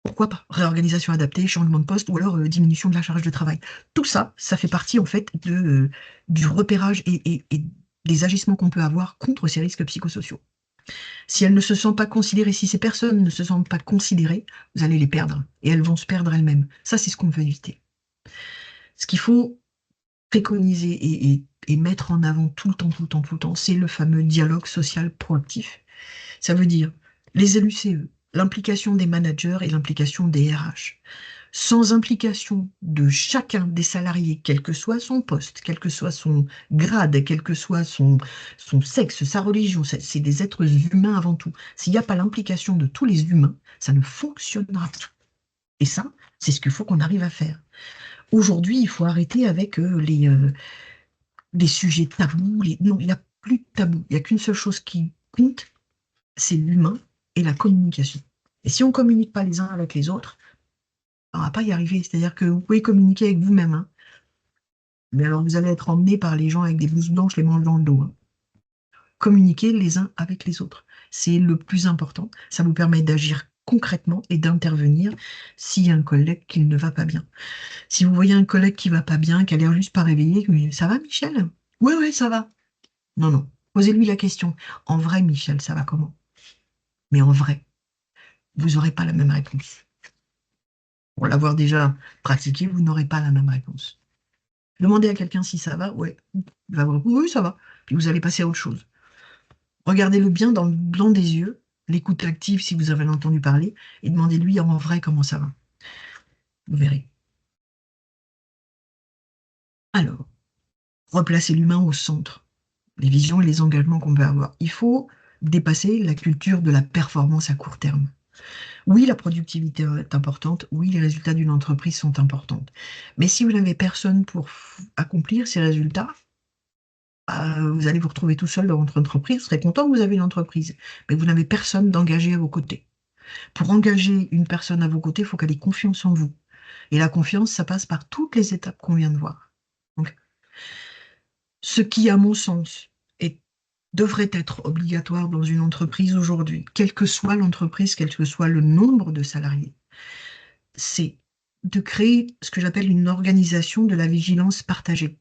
pourquoi pas réorganisation adaptée, changement de poste ou alors diminution de la charge de travail. Tout ça, ça fait partie en fait du repérage et des agissements qu'on peut avoir contre ces risques psychosociaux. Si elles ne se sentent pas considérées, si ces personnes ne se sentent pas considérées, vous allez les perdre et elles vont se perdre elles-mêmes. Ça, c'est ce qu'on veut éviter. Ce qu'il faut préconiser et mettre en avant tout le temps, c'est le fameux dialogue social proactif. Ça veut dire les LUCE, l'implication des managers et l'implication des RH. Sans implication de chacun des salariés, quel que soit son poste, quel que soit son grade, quel que soit son sexe, sa religion, c'est des êtres humains avant tout. S'il n'y a pas l'implication de tous les humains, ça ne fonctionnera pas. Et ça, c'est ce qu'il faut qu'on arrive à faire. Aujourd'hui, il faut arrêter avec les sujets tabous. Non, il n'y a plus de tabou. Il n'y a qu'une seule chose qui compte, c'est l'humain et la communication. Et si on ne communique pas les uns avec les autres, on ne va pas y arriver. C'est-à-dire que vous pouvez communiquer avec vous-même, hein, mais alors vous allez être emmené par les gens avec des blouses blanches, les manches dans le dos. Hein. Communiquer les uns avec les autres, c'est le plus important. Ça vous permet d'agir concrètement et d'intervenir s'il y a un collègue qui ne va pas bien. Si vous voyez un collègue qui ne va pas bien, qui a l'air juste pas réveillé, ça va, Michel? Oui, oui, ça va. Non, non. Posez-lui la question. En vrai, Michel, ça va comment? Mais en vrai, vous n'aurez pas la même réponse. Pour l'avoir déjà pratiqué, vous n'aurez pas la même réponse. Demandez à quelqu'un si ça va, ouais, il va vous répondre, oui, ça va. Puis vous allez passer à autre chose. Regardez-le bien dans le blanc des yeux, l'écoute active si vous avez entendu parler, et demandez-lui en vrai comment ça va. vous verrez. Alors, replacer l'humain au centre, les visions et les engagements qu'on peut avoir. Il faut dépasser la culture de la performance à court terme. Oui, la productivité est importante, oui, les résultats d'une entreprise sont importants. Mais si vous n'avez personne pour accomplir ces résultats, vous allez vous retrouver tout seul dans votre entreprise, vous serez content que vous avez une entreprise, mais vous n'avez personne d'engagé à vos côtés. Pour engager une personne à vos côtés, il faut qu'elle ait confiance en vous. Et la confiance, ça passe par toutes les étapes qu'on vient de voir. Donc, ce qui, à mon sens, devrait être obligatoire dans une entreprise aujourd'hui, quelle que soit l'entreprise, quel que soit le nombre de salariés, c'est de créer ce que j'appelle une organisation de la vigilance partagée.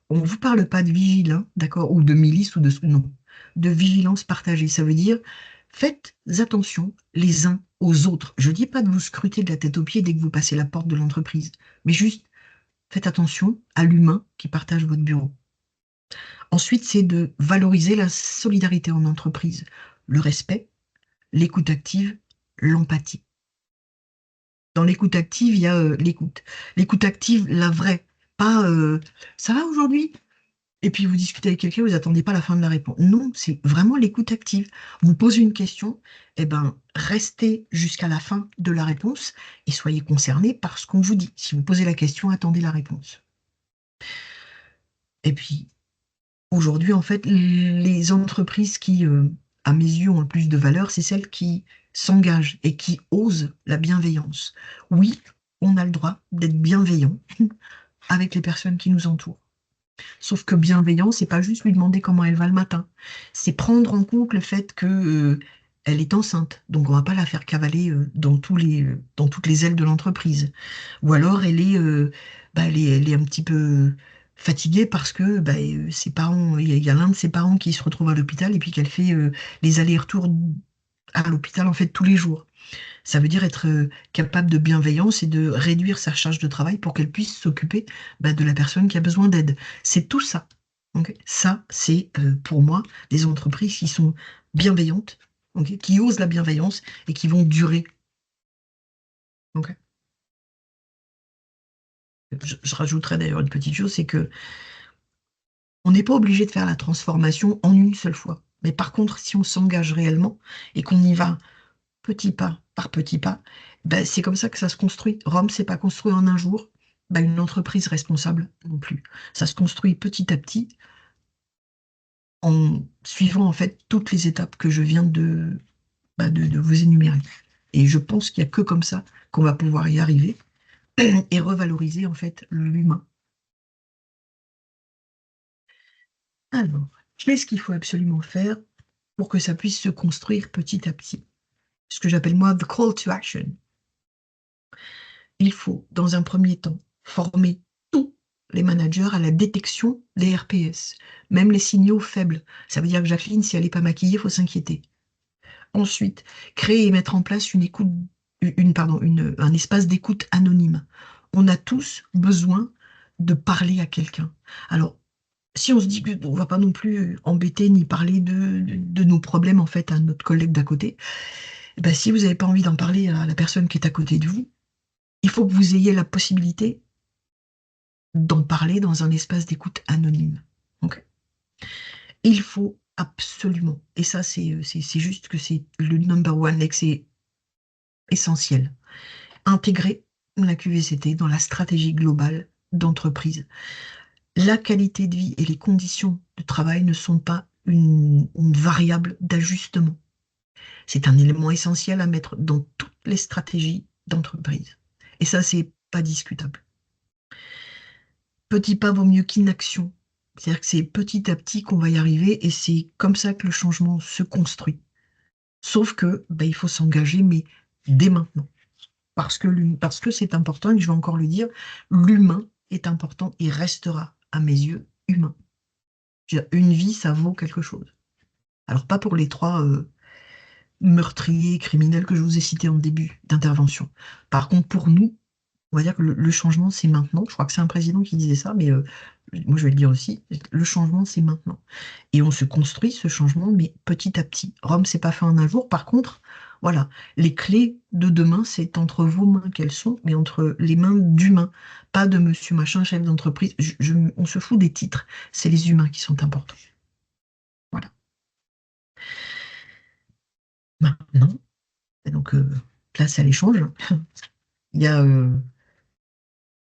On ne vous parle pas de vigilance, d'accord, ou de milice, ou de... Non, de vigilance partagée. Ça veut dire, faites attention les uns aux autres. Je ne dis pas de vous scruter de la tête aux pieds dès que vous passez la porte de l'entreprise, mais juste, faites attention à l'humain qui partage votre bureau. Ensuite, c'est de valoriser la solidarité en entreprise, le respect, l'écoute active, l'empathie. Dans l'écoute active, il y a l'écoute. L'écoute active, la vraie. Pas ça va aujourd'hui? Et puis vous discutez avec quelqu'un, vous n'attendez pas la fin de la réponse. Non, c'est vraiment l'écoute active. Vous posez une question, eh ben, restez jusqu'à la fin de la réponse et soyez concerné par ce qu'on vous dit. Si vous posez la question, attendez la réponse. Et puis, aujourd'hui, en fait, les entreprises qui, à mes yeux, ont le plus de valeur, c'est celles qui s'engagent et qui osent la bienveillance. Oui, on a le droit d'être bienveillant avec les personnes qui nous entourent. Sauf que bienveillant, c'est pas juste lui demander comment elle va le matin. C'est prendre en compte le fait que, elle est enceinte. Donc, on va pas la faire cavaler dans toutes les ailes de l'entreprise. Ou alors, elle est un petit peu fatiguée parce que ses parents, il y a l'un de ses parents qui se retrouve à l'hôpital et puis qu'elle fait les allers-retours à l'hôpital en fait tous les jours. Ça veut dire être capable de bienveillance et de réduire sa charge de travail pour qu'elle puisse s'occuper de la personne qui a besoin d'aide. C'est tout ça. Ok. Ça, c'est pour moi des entreprises qui sont bienveillantes, ok, qui osent la bienveillance et qui vont durer. Ok. Je rajouterais d'ailleurs une petite chose, c'est que on n'est pas obligé de faire la transformation en une seule fois. Mais par contre, si on s'engage réellement et qu'on y va petit pas par petit pas, c'est comme ça que ça se construit. Rome, c'est pas construit en un jour. Une entreprise responsable non plus. Ça se construit petit à petit en suivant en fait toutes les étapes que je viens de vous énumérer. Et je pense qu'il n'y a que comme ça qu'on va pouvoir y arriver et revaloriser en fait l'humain. Alors, qu'est-ce qu'il faut absolument faire pour que ça puisse se construire petit à petit? Ce que j'appelle moi the call to action. Il faut, dans un premier temps, former tous les managers à la détection des RPS, même les signaux faibles. Ça veut dire que Jacqueline, si elle n'est pas maquillée, il faut s'inquiéter. Ensuite, créer et mettre en place un espace d'écoute anonyme. On a tous besoin de parler à quelqu'un. Alors, si on se dit qu'on ne va pas non plus embêter ni parler de nos problèmes en fait à notre collègue d'à côté, si vous n'avez pas envie d'en parler à la personne qui est à côté de vous, il faut que vous ayez la possibilité d'en parler dans un espace d'écoute anonyme. Okay. Il faut absolument, et ça c'est juste que c'est le number one, et que c'est essentiel, intégrer la QVCT dans la stratégie globale d'entreprise. La qualité de vie et les conditions de travail ne sont pas une variable d'ajustement. C'est un élément essentiel à mettre dans toutes les stratégies d'entreprise. Et ça, c'est pas discutable. Petit pas vaut mieux qu'inaction. C'est-à-dire que c'est petit à petit qu'on va y arriver et c'est comme ça que le changement se construit. Sauf que il faut s'engager, mais dès maintenant. Parce que c'est important, et je vais encore le dire, l'humain est important et restera, à mes yeux, humain. Une vie, ça vaut quelque chose. Alors pas pour les 3 meurtriers, criminels que je vous ai cités en début d'intervention. Par contre, pour nous, on va dire que le changement, c'est maintenant. Je crois que c'est un président qui disait ça, mais moi, je vais le dire aussi. Le changement, c'est maintenant. Et on se construit ce changement, mais petit à petit. Rome, c'est pas fait en un jour. Par contre, Voilà, les clés de demain, c'est entre vos mains qu'elles sont, mais entre les mains d'humains, pas de monsieur machin, chef d'entreprise. On se fout des titres, c'est les humains qui sont importants. Voilà. Maintenant, donc place à l'échange. Il y a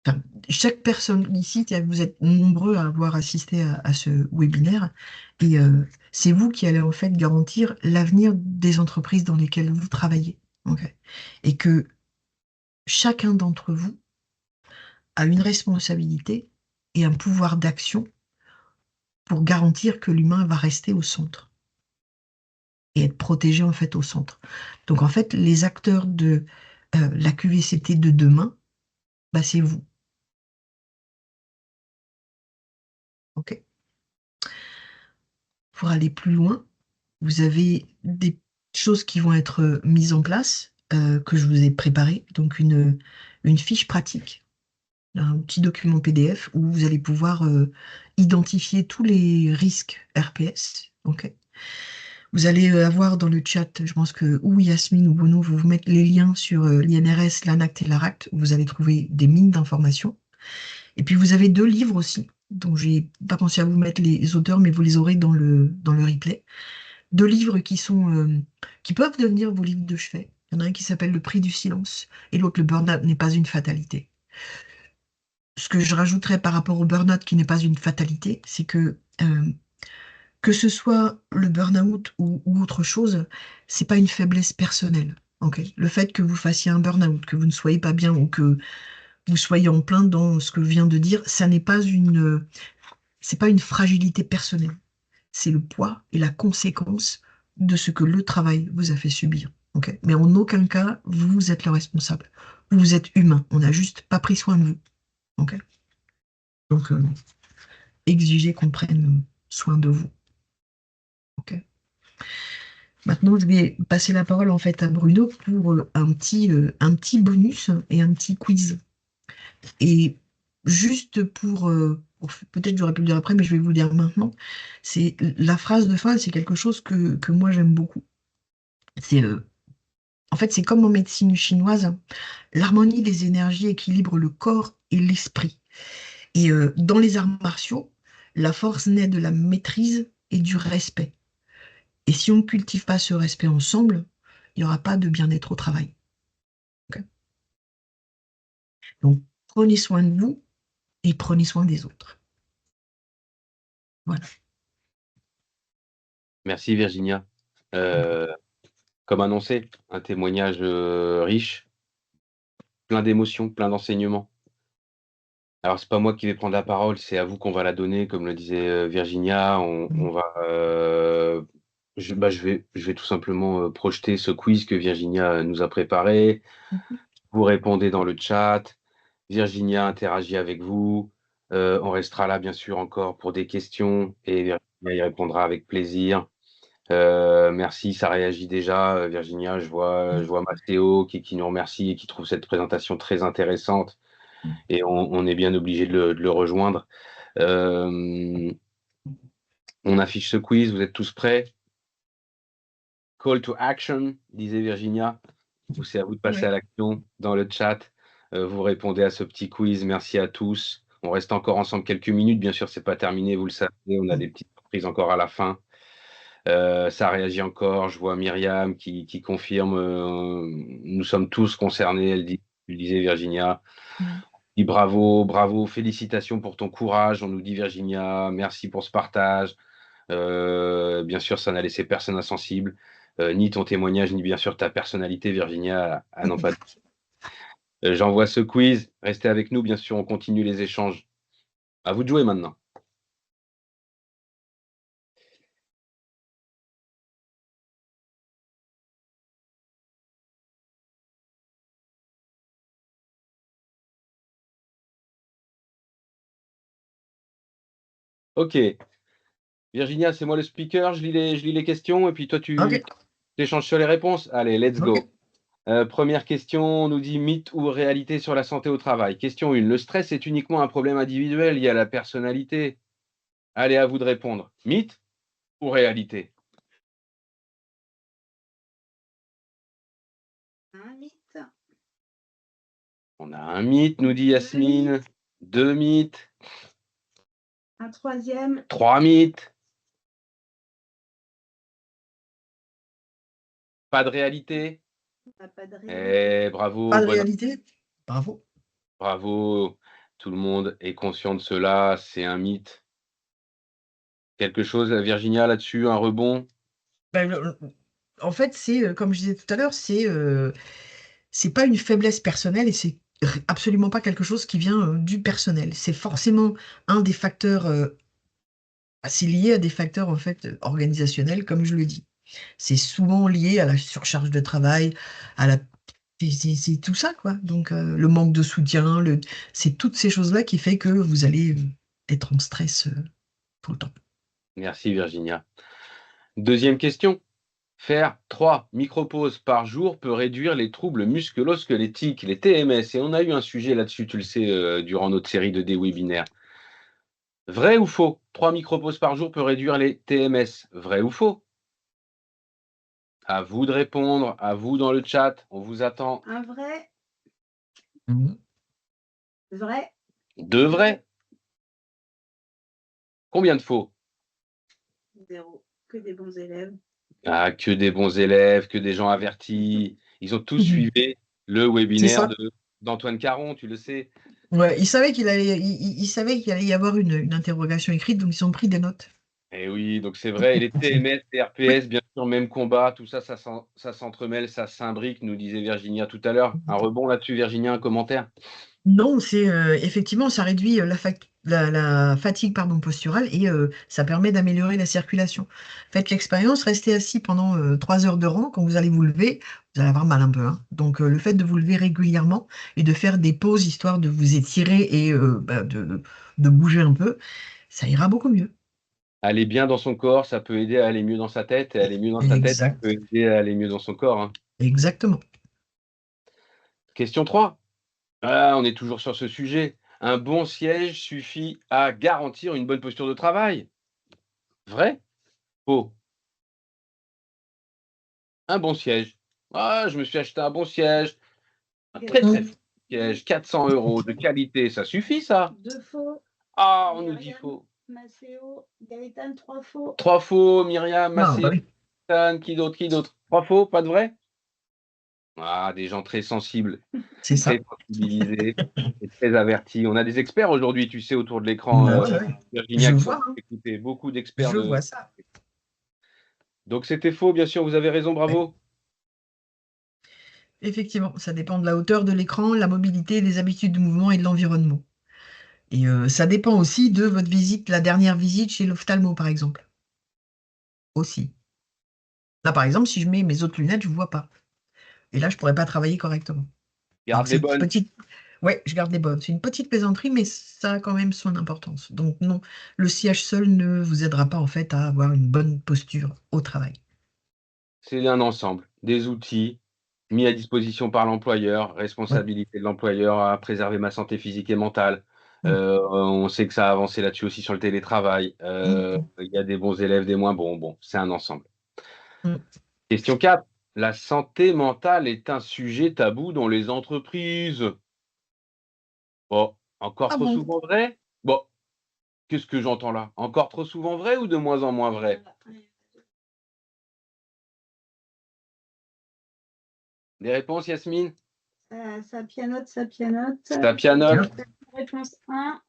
enfin, chaque personne ici, vous êtes nombreux à avoir assisté à ce webinaire, et c'est vous qui allez en fait garantir l'avenir des entreprises dans lesquelles vous travaillez. Ok. Et que chacun d'entre vous a une responsabilité et un pouvoir d'action pour garantir que l'humain va rester au centre et être protégé en fait au centre. Donc en fait, les acteurs de la QVCT de demain, bah, c'est vous. Ok. Pour aller plus loin, vous avez des choses qui vont être mises en place, que je vous ai préparées. Donc une fiche pratique, un petit document PDF où vous allez pouvoir identifier tous les risques RPS. Ok. Vous allez avoir dans le chat, je pense que ou Yasmine ou Bono vous mettre les liens sur l'INRS, l'ANACT et l'ARACT. Vous allez trouver des mines d'informations. Et puis vous avez 2 livres aussi, dont j'ai pas pensé à vous mettre les auteurs, mais vous les aurez dans le replay. 2 livres qui peuvent devenir vos livres de chevet. Il y en a un qui s'appelle Le prix du silence et l'autre, Le burn-out n'est pas une fatalité. Ce que je rajouterais par rapport au burn-out qui n'est pas une fatalité, c'est que ce soit le burn-out ou autre chose, c'est pas une faiblesse personnelle. Okay. Le fait que vous fassiez un burn-out, que vous ne soyez pas bien ou que vous soyez en plein dans ce que je viens de dire, ça n'est pas c'est pas une fragilité personnelle. C'est le poids et la conséquence de ce que le travail vous a fait subir. Okay. Mais en aucun cas, vous êtes le responsable. Vous êtes humain. On n'a juste pas pris soin de vous. Okay. Donc, exigez qu'on prenne soin de vous. Okay. Maintenant, je vais passer la parole en fait à Bruno pour un petit bonus et un petit quiz. Et juste peut-être j'aurais pu le dire après, mais je vais vous le dire maintenant. C'est la phrase de fin, c'est quelque chose que moi j'aime beaucoup. C'est En fait, c'est comme en médecine chinoise, l'harmonie des énergies équilibre le corps et l'esprit. Et dans les arts martiaux, la force naît de la maîtrise et du respect. Et si on ne cultive pas ce respect ensemble, il n'y aura pas de bien-être au travail. Ok. Donc, prenez soin de vous et prenez soin des autres. Voilà. Merci Virginia. Comme annoncé, un témoignage riche, plein d'émotions, plein d'enseignements. Alors, c'est pas moi qui vais prendre la parole, c'est à vous qu'on va la donner, comme le disait Virginia. On va, je vais tout simplement projeter ce quiz que Virginia nous a préparé. Vous répondez dans le chat. Virginia interagit avec vous. On restera là, bien sûr, encore pour des questions et Virginia y répondra avec plaisir. Merci, ça réagit déjà, Virginia. Je vois Mathéo qui nous remercie et qui trouve cette présentation très intéressante. Et on est bien obligé de le rejoindre. On affiche ce quiz, vous êtes tous prêts? Call to action, disait Virginia. C'est à vous de passer à l'action dans le chat. Vous répondez à ce petit quiz. Merci à tous. On reste encore ensemble quelques minutes. Bien sûr, c'est pas terminé, vous le savez. On a des petites surprises encore à la fin. Ça réagit encore. Je vois Myriam qui confirme. Nous sommes tous concernés. Elle disait Virginia. Et bravo, bravo, félicitations pour ton courage. On nous dit Virginia, merci pour ce partage. Bien sûr, ça n'a laissé personne insensible, ni ton témoignage, ni bien sûr ta personnalité, Virginia, à n'en pas. J'envoie ce quiz. Restez avec nous, bien sûr, on continue les échanges. À vous de jouer maintenant. Ok. Virginia, c'est moi le speaker. Je lis les questions et puis toi, tu échanges sur les réponses. Allez, let's go. Première question, on nous dit mythe ou réalité sur la santé au travail. Question 1. Le stress est uniquement un problème individuel lié à la personnalité. Allez, à vous de répondre. Mythe ou réalité? On a un mythe, nous dit Yasmine. 2 mythes. Un troisième. 3 mythes. Pas de réalité. Pas de réalité. Bravo. Pas de réalité. Bravo. Bravo. Tout le monde est conscient de cela. C'est un mythe. Quelque chose, Virginia, là-dessus, un rebond? Ben, en fait, c'est, comme je disais tout à l'heure, c'est pas une faiblesse personnelle et c'est absolument pas quelque chose qui vient du personnel. C'est forcément un des facteurs, c'est lié à des facteurs en fait organisationnels, comme je le dis. C'est souvent lié à la surcharge de travail, à la c'est tout ça, quoi. Donc, le manque de soutien, c'est toutes ces choses-là qui fait que vous allez être en stress tout le temps. Merci, Virginia. Deuxième question. Faire 3 micro-pauses par jour peut réduire les troubles musculo-squelettiques, les TMS. Et on a eu un sujet là-dessus, tu le sais, durant notre série de webinaires. Vrai ou faux? 3 micro-pauses par jour peut réduire les TMS. Vrai ou faux? À vous de répondre, à vous dans le chat, on vous attend. Un vrai. Mhm. Vrai. 2 vrais. Combien de faux? 0. Que des bons élèves. Ah, que des bons élèves, que des gens avertis. Ils ont tous Mhm. suivi le C'est webinaire ça. d'Antoine Caron, tu le sais. Ouais, il savait qu'il allait y avoir une interrogation écrite, donc ils ont pris des notes. Et oui, donc c'est vrai, et les TMS, les RPS, bien sûr, même combat, tout ça, ça s'entremêle, ça s'imbrique, nous disait Virginia tout à l'heure. Un rebond là-dessus, Virginia, un commentaire? Non, c'est effectivement, ça réduit la fatigue pardon, posturale et ça permet d'améliorer la circulation. Faites l'expérience, restez assis pendant 3 heures de rang. Quand vous allez vous lever, vous allez avoir mal un peu, hein. Donc, le fait de vous lever régulièrement et de faire des pauses histoire de vous étirer et de bouger un peu, ça ira beaucoup mieux. Aller bien dans son corps, ça peut aider à aller mieux dans sa tête, et aller mieux dans sa tête, ça Exact. peut aider à aller mieux dans son corps, hein. Exactement. Question 3. Ah, on est toujours sur ce sujet. Un bon siège suffit à garantir une bonne posture de travail. Vrai? Faux? Un bon siège. Ah, je me suis acheté un bon siège. Un très très Mm. fort siège, 400 € de qualité, ça suffit ça? 2 faux. Ah, on nous dit Myriam, faux. Maceo, Gaëtan, 3 faux. 3 faux, Myriam, Ah, Massé, bah oui, qui d'autre, qui d'autre? 3 faux, pas de vrai? Ah, des gens très sensibles, c'est très ça. sensibilisés et très avertis. On a des experts aujourd'hui, tu sais, autour de l'écran, Bah ouais, ouais. Virginia, Je qui sont vois, hein. écoutés, beaucoup d'experts Je de. vois ça. Donc c'était faux, bien sûr, vous avez raison, Ouais. bravo. Effectivement, ça dépend de la hauteur de l'écran, la mobilité, des habitudes de mouvement et de l'environnement. Et ça dépend aussi de votre visite, la dernière visite chez l'ophtalmo, par exemple. Aussi. Là, par exemple, si je mets mes autres lunettes, je ne vois pas. Et là, je ne pourrais pas travailler correctement. Garde Donc, les c'est une bonnes. petite. Ouais, je garde les bonnes. C'est une petite plaisanterie, mais ça a quand même son importance. Donc, non, le siège seul ne vous aidera pas, en fait, à avoir une bonne posture au travail. C'est un ensemble, des outils mis à disposition par l'employeur, Ouais. responsabilité de l'employeur à préserver ma santé physique et mentale. Mm. On sait que ça a avancé là-dessus aussi sur le télétravail. Mm. Il y a des bons élèves, des moins bons. Bon, c'est un ensemble. Mm. Question 4. La santé mentale est un sujet tabou dans les entreprises. Bon, encore Ah trop bon? souvent vrai? Bon, qu'est-ce que j'entends là? Encore trop souvent vrai ou de moins en moins vrai? Des réponses, Yasmine? Ça pianote, ça pianote. Ça pianote. Réponse 1.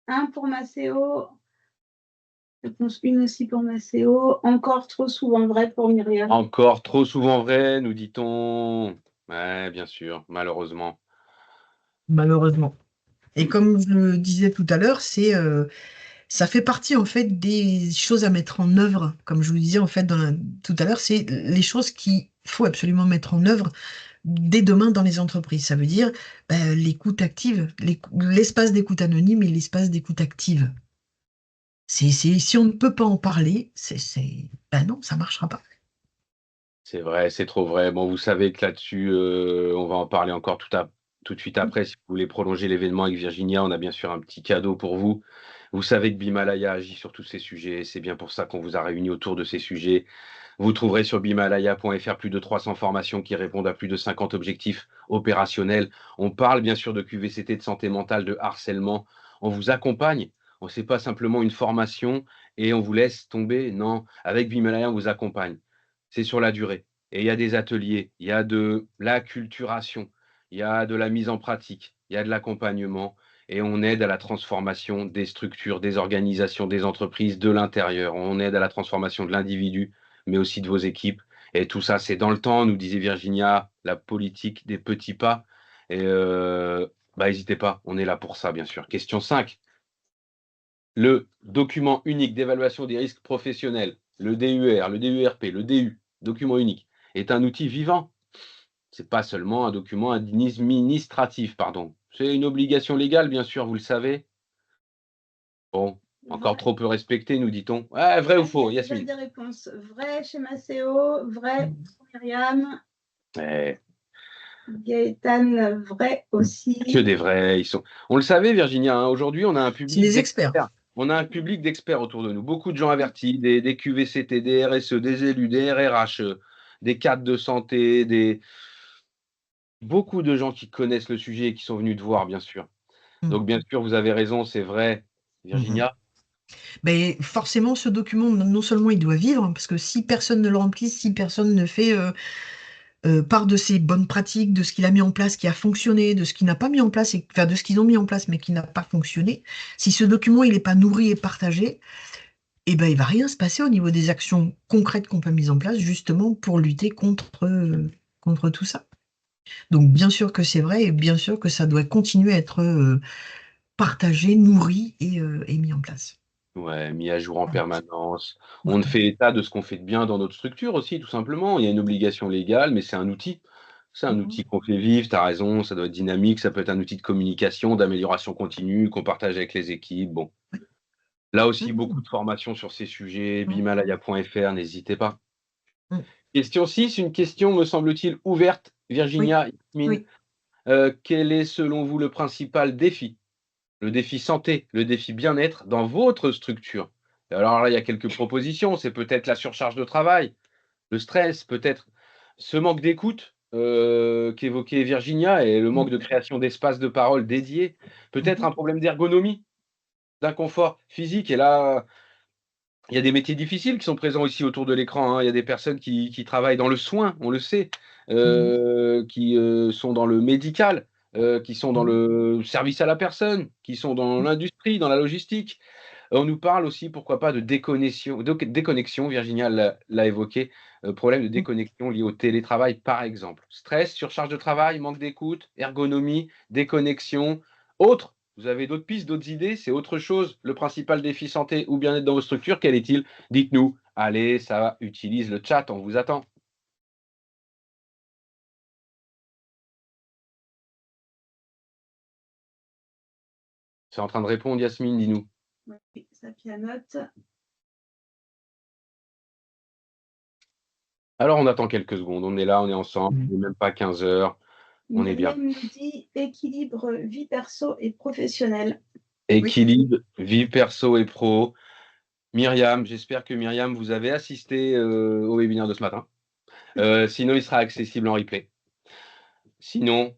1 pour Maceo. Réponse 1 aussi pour Maceo. Encore trop souvent vrai pour Myriam. Encore trop souvent vrai, nous dit-on. Ouais, bien sûr, malheureusement. Malheureusement. Et comme je le disais tout à l'heure, ça fait partie en fait des choses à mettre en œuvre. Comme je vous le disais en fait tout à l'heure, c'est les choses qu'il faut absolument mettre en œuvre dès demain dans les entreprises. Ça veut dire l'écoute active, l'espace d'écoute anonyme et l'espace d'écoute active. Si on ne peut pas en parler, ben non, ça marchera pas. C'est vrai, c'est trop vrai. Bon, vous savez que là-dessus, on va en parler encore tout de suite après. Si vous voulez prolonger l'événement avec Virginia, on a bien sûr un petit cadeau pour vous. Vous savez que Bimalaya agit sur tous ces sujets. C'est bien pour ça qu'on vous a réunis autour de ces sujets. Vous trouverez sur bimalaya.fr plus de 300 formations qui répondent à plus de 50 objectifs opérationnels. On parle bien sûr de QVCT, de santé mentale, de harcèlement. On vous accompagne. On ne sait pas simplement une formation et on vous laisse tomber. Non, avec Bimalaya, on vous accompagne. C'est sur la durée. Et il y a des ateliers, il y a de l'acculturation, il y a de la mise en pratique, il y a de l'accompagnement et on aide à la transformation des structures, des organisations, des entreprises de l'intérieur. On aide à la transformation de l'individu, mais aussi de vos équipes. Et tout ça, c'est dans le temps, nous disait Virginia, la politique des petits pas. Et n'hésitez pas, on est là pour ça, bien sûr. Question 5. Le document unique d'évaluation des risques professionnels, le DUR, le DURP, le DU, document unique, est un outil vivant. Ce n'est pas seulement un document administratif, pardon. C'est une obligation légale, bien sûr, vous le savez. Bon, encore trop peu respecté, nous dit-on. Ouais, vrai ou faux, Yasmine? Des réponses. Vrai chez Maceo, vrai pour Myriam. Gaëtan, vrai aussi. Que des vrais. On le savait, Virginia, hein, aujourd'hui, on a un public des experts. On a un public d'experts autour de nous. Beaucoup de gens avertis, des QVCT, des RSE, des élus, des RRH, des cadres de santé, beaucoup de gens qui connaissent le sujet et qui sont venus te voir, bien sûr. Donc, bien sûr, vous avez raison, c'est vrai, Virginia. Mais forcément, ce document, non seulement il doit vivre, parce que si personne ne le remplit, si personne ne fait part de ses bonnes pratiques, de ce qu'il a mis en place, qui a fonctionné, de ce qu'il n'a pas mis en place, enfin de ce qu'ils ont mis en place, mais qui n'a pas fonctionné, si ce document il n'est pas nourri et partagé, eh ben, il ne va rien se passer au niveau des actions concrètes qu'on peut mettre en place, justement pour lutter contre tout ça. Donc, bien sûr que c'est vrai, et bien sûr que ça doit continuer à être partagé, nourri et mis en place. Ouais, mis à jour en permanence. On fait état de ce qu'on fait de bien dans notre structure aussi, tout simplement. Il y a une obligation légale, mais c'est un outil. C'est un outil qu'on fait vivre, tu as raison, ça doit être dynamique, ça peut être un outil de communication, d'amélioration continue, qu'on partage avec les équipes. Bon. Là aussi, beaucoup de formations sur ces sujets, bimalaya.fr, n'hésitez pas. Question 6, une question, me semble-t-il, ouverte. Virginia, Yasmine, quel est selon vous le principal défi? Le défi santé, le défi bien-être dans votre structure? Et alors là, il y a quelques propositions. C'est peut-être la surcharge de travail, le stress, peut-être ce manque d'écoute qu'évoquait Virginia et le manque de création d'espaces de parole dédiés. Peut-être un problème d'ergonomie, d'inconfort physique. Et là, il y a des métiers difficiles qui sont présents aussi autour de l'écran, hein. Il y a des personnes qui travaillent dans le soin, on le sait, qui sont dans le médical, qui sont dans le service à la personne, qui sont dans l'industrie, dans la logistique. On nous parle aussi, pourquoi pas, de déconnexion, Virginia l'a évoqué, problème de déconnexion lié au télétravail, par exemple. Stress, surcharge de travail, manque d'écoute, ergonomie, déconnexion. Autre, vous avez d'autres pistes, d'autres idées? C'est autre chose, le principal défi santé ou bien-être dans vos structures, quel est-il? Dites-nous. Allez, ça utilise le chat, on vous attend. C'est en train de répondre, Yasmine, dis-nous. Oui, ça pianote. Alors, on attend quelques secondes. On est là, on est ensemble. Il n'est même pas 15 heures. On est bien. Myriam nous dit équilibre vie perso et professionnelle. Équilibre, vie perso et pro. Myriam, j'espère que Myriam, vous avez assisté au webinaire de ce matin. Sinon, il sera accessible en replay. Sinon,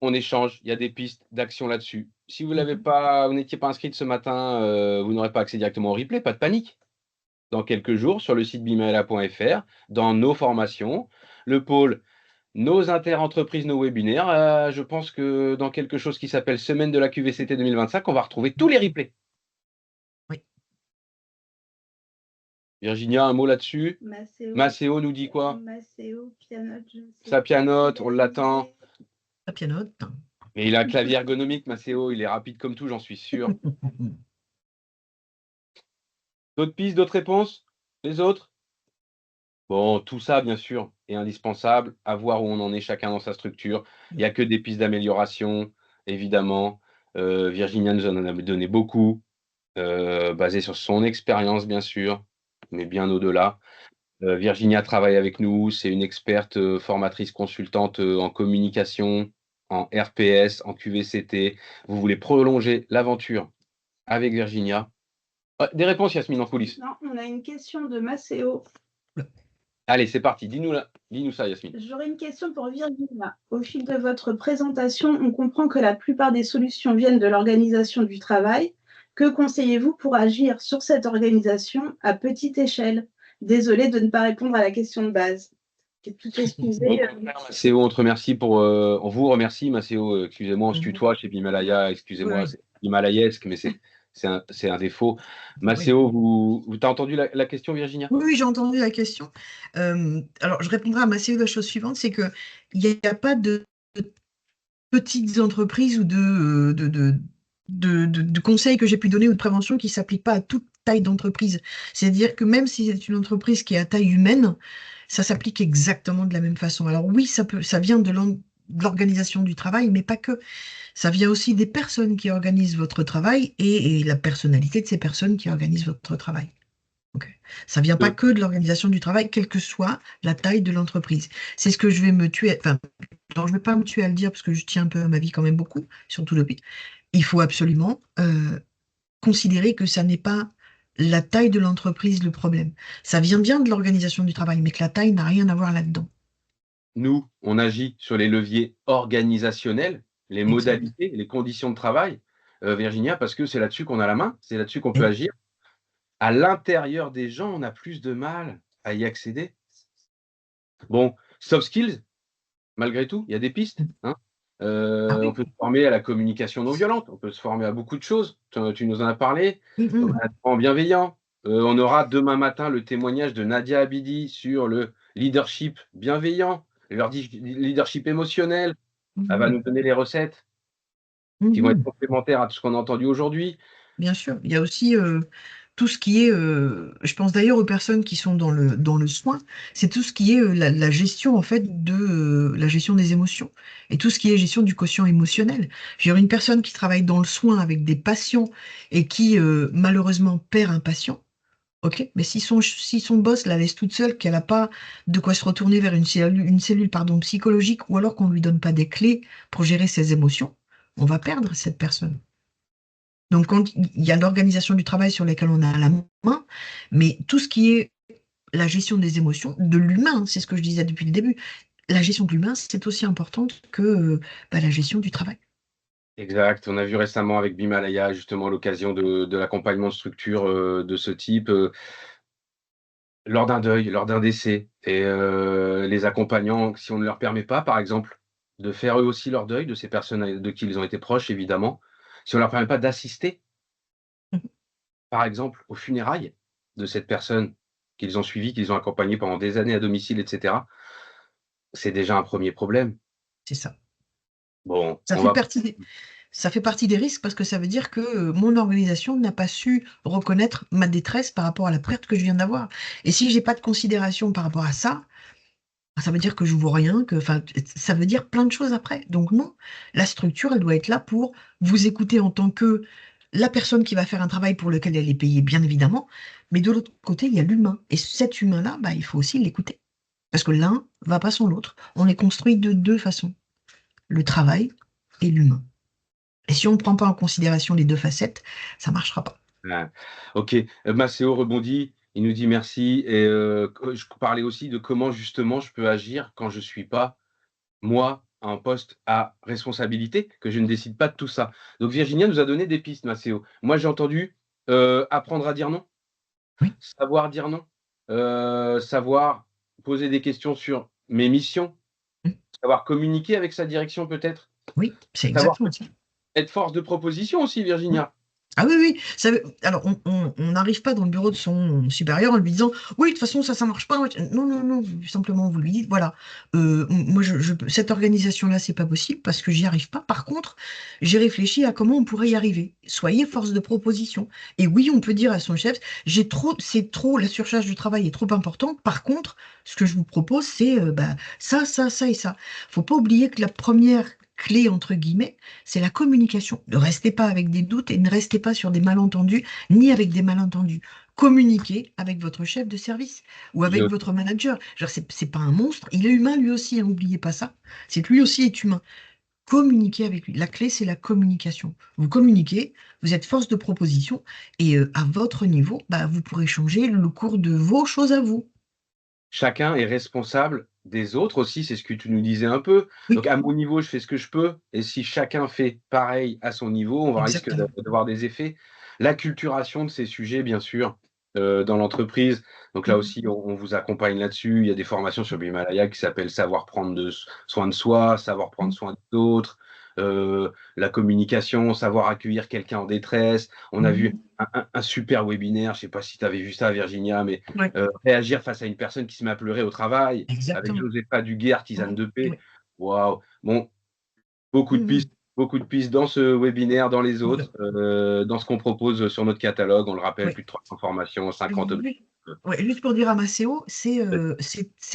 on échange. Il y a des pistes d'action là-dessus. Si vous n'étiez pas inscrite ce matin, vous n'aurez pas accès directement au replay. Pas de panique. Dans quelques jours, sur le site bimaela.fr, dans nos formations, le pôle nos interentreprises, nos webinaires, je pense que dans quelque chose qui s'appelle Semaine de la QVCT 2025, on va retrouver tous les replays. Oui. Virginia, un mot là-dessus? Maceo nous dit quoi? Maceo pianote. Ça pianote, on l'attend. Ça pianote. Mais il a un clavier ergonomique, Maceo, il est rapide comme tout, j'en suis sûr. D'autres pistes, d'autres réponses? Les autres? Bon, tout ça, bien sûr, est indispensable, à voir où on en est chacun dans sa structure. Il n'y a que des pistes d'amélioration, évidemment. Virginia nous en a donné beaucoup, basées sur son expérience, bien sûr, mais bien au-delà. Virginia travaille avec nous, c'est une experte formatrice consultante en communication, en RPS, en QVCT. Vous voulez prolonger l'aventure avec Virginia? Des réponses, Yasmine, en coulisses? Non, on a une question de Maceo. Allez, c'est parti. Dis-nous ça, Yasmine. J'aurais une question pour Virginie. Au fil de votre présentation, on comprend que la plupart des solutions viennent de l'organisation du travail. Que conseillez-vous pour agir sur cette organisation à petite échelle? Désolée de ne pas répondre à la question de base. Tout excusez. Macéo, on te remercie on vous remercie, Macéo. Excusez-moi, on se tutoie chez Himalaya. Excusez-moi, Oui. c'est himalayesque, mais c'est un défaut. Macéo, vous t'as entendu la question, Virginia? Oui, j'ai entendu la question. Alors, je répondrai à Macéo la chose suivante, c'est qu'il n'y a pas de petites entreprises ou de conseils que j'ai pu donner ou de prévention qui ne s'appliquent pas à toute taille d'entreprise. C'est-à-dire que même si c'est une entreprise qui est à taille humaine, ça s'applique exactement de la même façon. Alors oui, ça vient de l'organisation du travail, mais pas que. Ça vient aussi des personnes qui organisent votre travail et la personnalité de ces personnes qui organisent votre travail. Ok. Ça vient pas que de l'organisation du travail, quelle que soit la taille de l'entreprise. C'est ce que je vais me tuer, enfin, alors je ne vais pas me tuer à le dire parce que je tiens un peu à ma vie quand même beaucoup, surtout depuis. Il faut absolument considérer que ça n'est pas la taille de l'entreprise le problème. Ça vient bien de l'organisation du travail, mais que la taille n'a rien à voir là-dedans. Nous, on agit sur les leviers organisationnels, les Exact. modalités, les conditions de travail, Virginia, parce que c'est là-dessus qu'on a la main, c'est là-dessus qu'on peut Et- agir. À l'intérieur des gens, on a plus de mal à y accéder. Bon, soft skills, malgré tout, il y a des pistes, hein. Ah On oui. peut se former à la communication non violente, on peut se former à beaucoup de choses. Tu nous en as parlé, Mhm. en bienveillant. On aura demain matin le témoignage de Nadia Abidi sur le leadership bienveillant, leadership émotionnel. Elle va Mhm. nous donner les recettes qui vont être Mhm. complémentaires à tout ce qu'on a entendu aujourd'hui. Bien sûr, il y a aussi tout ce qui est, je pense d'ailleurs aux personnes qui sont dans le soin, c'est tout ce qui est la gestion en fait de la gestion des émotions et tout ce qui est gestion du quotient émotionnel. J'ai une personne qui travaille dans le soin avec des patients et qui malheureusement perd un patient. Ok, mais si son boss la laisse toute seule, qu'elle n'a pas de quoi se retourner vers une cellule pardon, psychologique, ou alors qu'on ne lui donne pas des clés pour gérer ses émotions, on va perdre cette personne. Donc, quand il y a l'organisation du travail sur laquelle on a la main, mais tout ce qui est la gestion des émotions, de l'humain, c'est ce que je disais depuis le début, la gestion de l'humain, c'est aussi importante que la gestion du travail. Exact. On a vu récemment avec Bimalaya justement l'occasion de l'accompagnement de structures de ce type lors d'un deuil, lors d'un décès. Et les accompagnants, si on ne leur permet pas, par exemple, de faire eux aussi leur deuil de ces personnes de qui ils ont été proches, évidemment, si on ne leur permet pas d'assister, Mhm. par exemple, aux funérailles de cette personne qu'ils ont suivie, qu'ils ont accompagnée pendant des années à domicile, etc., c'est déjà un premier problème. C'est ça. Bon, Ça on fait va. partie ça fait partie des risques parce que ça veut dire que mon organisation n'a pas su reconnaître ma détresse par rapport à la perte que je viens d'avoir. Et si j'ai pas de considération par rapport à ça, ça veut dire que je vaux rien, que, enfin, ça veut dire plein de choses après. Donc non, la structure, elle doit être là pour vous écouter en tant que la personne qui va faire un travail pour lequel elle est payée, bien évidemment. Mais de l'autre côté, il y a l'humain. Et cet humain-là, il faut aussi l'écouter. Parce que l'un va pas sans l'autre. On est construit de deux façons, le travail et l'humain. Et si on ne prend pas en considération les deux facettes, ça ne marchera pas. Ah, OK, Macéo rebondit, il nous dit: «Merci» et que je parlais aussi de comment justement je peux agir quand je suis pas, moi, à un poste à responsabilité, que je ne décide pas de tout ça. Donc Virginia nous a donné des pistes, Macéo. Moi, j'ai entendu, apprendre à dire non, Oui, savoir dire non, savoir poser des questions sur mes missions, mm, savoir communiquer avec sa direction peut-être, oui, c'est savoir exactement ça. être force de proposition aussi, Mm. Virginia. Ah oui, oui. Alors, on n'arrive pas dans le bureau de son supérieur en lui disant, oui, de toute façon, ça marche pas. Non, non, non. Simplement, vous lui dites, voilà, moi, cette organisation-là, c'est pas possible parce que j'y arrive pas. Par contre, j'ai réfléchi à comment on pourrait y arriver. Soyez force de proposition. Et oui, on peut dire à son chef, c'est trop, la surcharge du travail est trop importante. Par contre, ce que je vous propose, c'est ça, ça, ça et ça. Faut pas oublier que la première clé, entre guillemets, c'est la communication. Ne restez pas avec des doutes et ne restez pas sur des malentendus, ni avec des malentendus. Communiquez avec votre chef de service ou avec Je votre manager. Genre, c'est pas un monstre, il est humain lui aussi, hein, n'oubliez pas ça. C'est que lui aussi est humain. Communiquez avec lui. La clé, c'est la communication. Vous communiquez, vous êtes force de proposition et à votre niveau, vous pourrez changer le cours de vos choses à vous. chacun est responsable des autres aussi, c'est ce que tu nous disais un peu. Oui, Donc à mon niveau, je fais ce que je peux et si chacun fait pareil à son niveau, on va risque exactement. d'avoir des effets. L'acculturation de ces sujets, bien sûr, dans l'entreprise. Donc là Mmh. aussi, on vous accompagne là-dessus. Il y a des formations sur l'Himalaya qui s'appellent savoir prendre soin de soi, savoir prendre Mmh. soin d'autres, la communication, savoir accueillir quelqu'un en détresse. On a vu Mmh. un super webinaire, je sais pas si tu avais vu ça, Virginia, mais Ouais, réagir face à une personne qui se met à pleurer au travail, avec exactement. Josepha Duguerre, tisane Mmh. de paix. Ouais. Waouh! Bon, Mmh mh. beaucoup de pistes dans ce webinaire, dans les Voilà. autres, dans ce qu'on propose sur notre catalogue. On le rappelle, Ouais. plus de 300 formations, 50 objectifs. Ju Ouais, juste pour dire à Maceo, c'est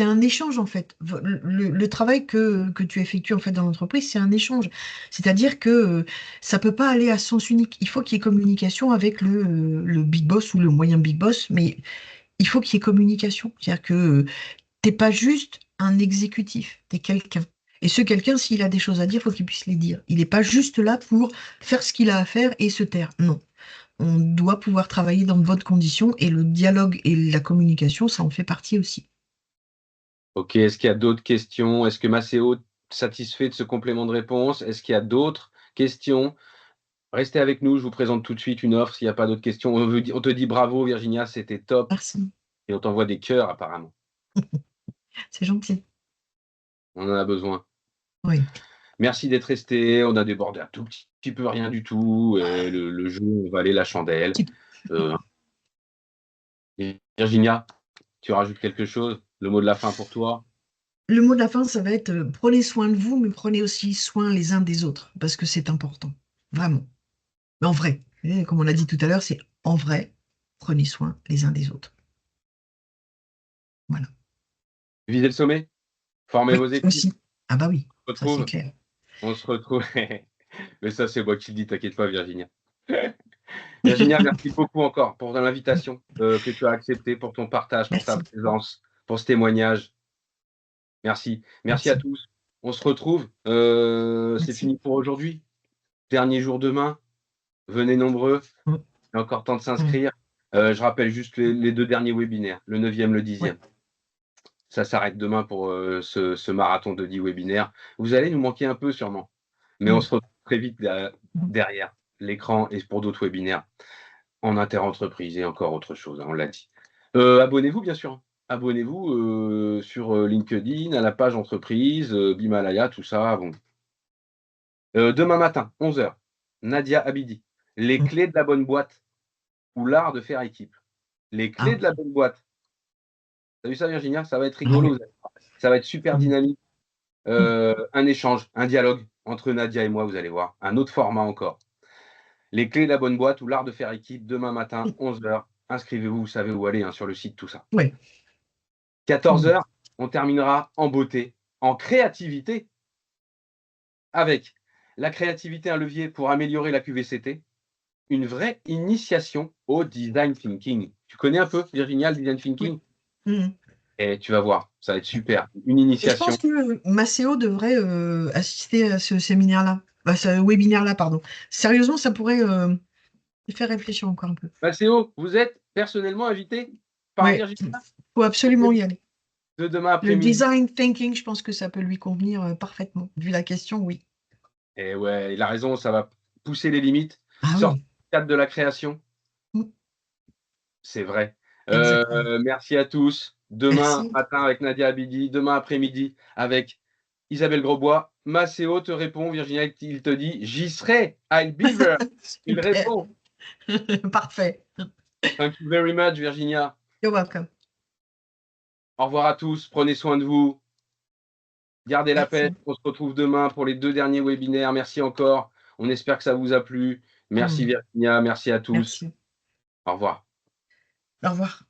un échange en fait. Le travail que tu effectues en fait dans l'entreprise, c'est un échange. C'est-à-dire que, ça peut pas aller à sens unique. Il faut qu'il y ait communication avec le big boss ou le moyen big boss, mais il faut qu'il y ait communication. C'est-à-dire que, tu pas juste un exécutif, tu es quelqu'un. Et ce quelqu'un, s'il a des choses à dire, il faut qu'il puisse les dire. Il est pas juste là pour faire ce qu'il a à faire et se taire. Non. On doit pouvoir travailler dans de bonnes conditions et le dialogue et la communication, ça en fait partie aussi. OK, est-ce qu'il y a d'autres questions? Est-ce que Maceo satisfait de ce complément de réponse? Est-ce qu'il y a d'autres questions? Restez avec nous, je vous présente tout de suite une offre s'il n'y a pas d'autres questions. On te dit bravo Virginia, c'était top Merci, et on t'envoie des cœurs apparemment. c'est gentil. On en a besoin. Oui. Merci d'être resté. On a débordé un tout petit peu, rien du tout. Le jeu valait la chandelle. Petit Euh, et Virginia, tu rajoutes quelque chose? Le mot de la fin pour toi? Le mot de la fin, ça va être, prenez soin de vous, mais prenez aussi soin les uns des autres, parce que c'est important, vraiment. Mais en vrai, et comme on l'a dit tout à l'heure, c'est en vrai, prenez soin les uns des autres. Voilà. Visez le sommet, formez Oui, vos équipes. aussi. Ah bah oui, On se ça c'est retrouve. clair. On se retrouve. Mais ça, c'est moi qui le dis, t'inquiète pas, Virginia. Virginia, merci beaucoup encore pour l'invitation que tu as acceptée, pour ton partage, pour ta Merci, présence, pour ce témoignage. Merci. Merci à merci, tous. On se retrouve. C'est merci. fini pour aujourd'hui. Dernier jour demain. Venez nombreux. Mmh, Il y a encore temps de mmh, s'inscrire. Je rappelle juste les 2 derniers webinaires, le 9e, le ouais. 10e. Ça s'arrête demain pour ce marathon de 10 webinaires. Vous allez nous manquer un peu sûrement, mais on Mmh, se retrouve très vite mmh. derrière l'écran et pour d'autres webinaires en interentreprise et encore autre chose, hein, on l'a dit. Abonnez-vous bien sûr. Abonnez-vous sur LinkedIn, à la page entreprise, Bimalaya, tout ça. Bon. Demain matin, 11h, Nadia Abidi. Les Mmh. clés de la bonne boîte ou l'art de faire équipe. Les clés Ah, de la bonne boîte. T'as vu ça, Virginia? Ça va être ah rigolo. ouais. Vous allez voir. Ça va être super Mmh, dynamique. mmh. Un échange, un dialogue entre Nadia et moi, vous allez voir. Un autre format encore. Les clés de la bonne boîte ou l'art de faire équipe, demain matin, Mmh. 11h. Inscrivez-vous, vous savez où aller, hein, sur le site, tout ça. Ouais. Mmh. 14h, on terminera en beauté, en créativité, avec la créativité, un levier pour améliorer la QVCT, une vraie initiation au design thinking. Tu connais un peu, Virginia, le design Oui. thinking? Mmh. Et tu vas voir, ça va être super. Une Et je initiation. pense que Maceo devrait assister à ce séminaire-là, à ce webinaire-là, pardon. Sérieusement, ça pourrait me faire réfléchir encore un peu. Maceo, vous êtes personnellement invité par Ouais, Virginia faut absolument y aller. de demain Le après-midi. design thinking, je pense que ça peut lui convenir parfaitement. Vu la question, oui. Et ouais, il a raison, ça va pousser les limites, Ah sortir oui, du cadre de la création, mm, c'est vrai. exactement. Merci à tous. Demain Merci. matin avec Nadia Abidi, demain après-midi avec Isabelle Grosbois. Maceo te répond, Virginia, il te dit j'y serai, I'll be there. Il Super. répond. Parfait. Thank you very much, Virginia. You're welcome. Au revoir à tous, prenez soin de vous, gardez la pêche. Merci. On se retrouve demain pour les 2 derniers webinaires. Merci encore. On espère que ça vous a plu. Merci Mm, Virginia, merci à tous. merci. Au revoir. Au revoir.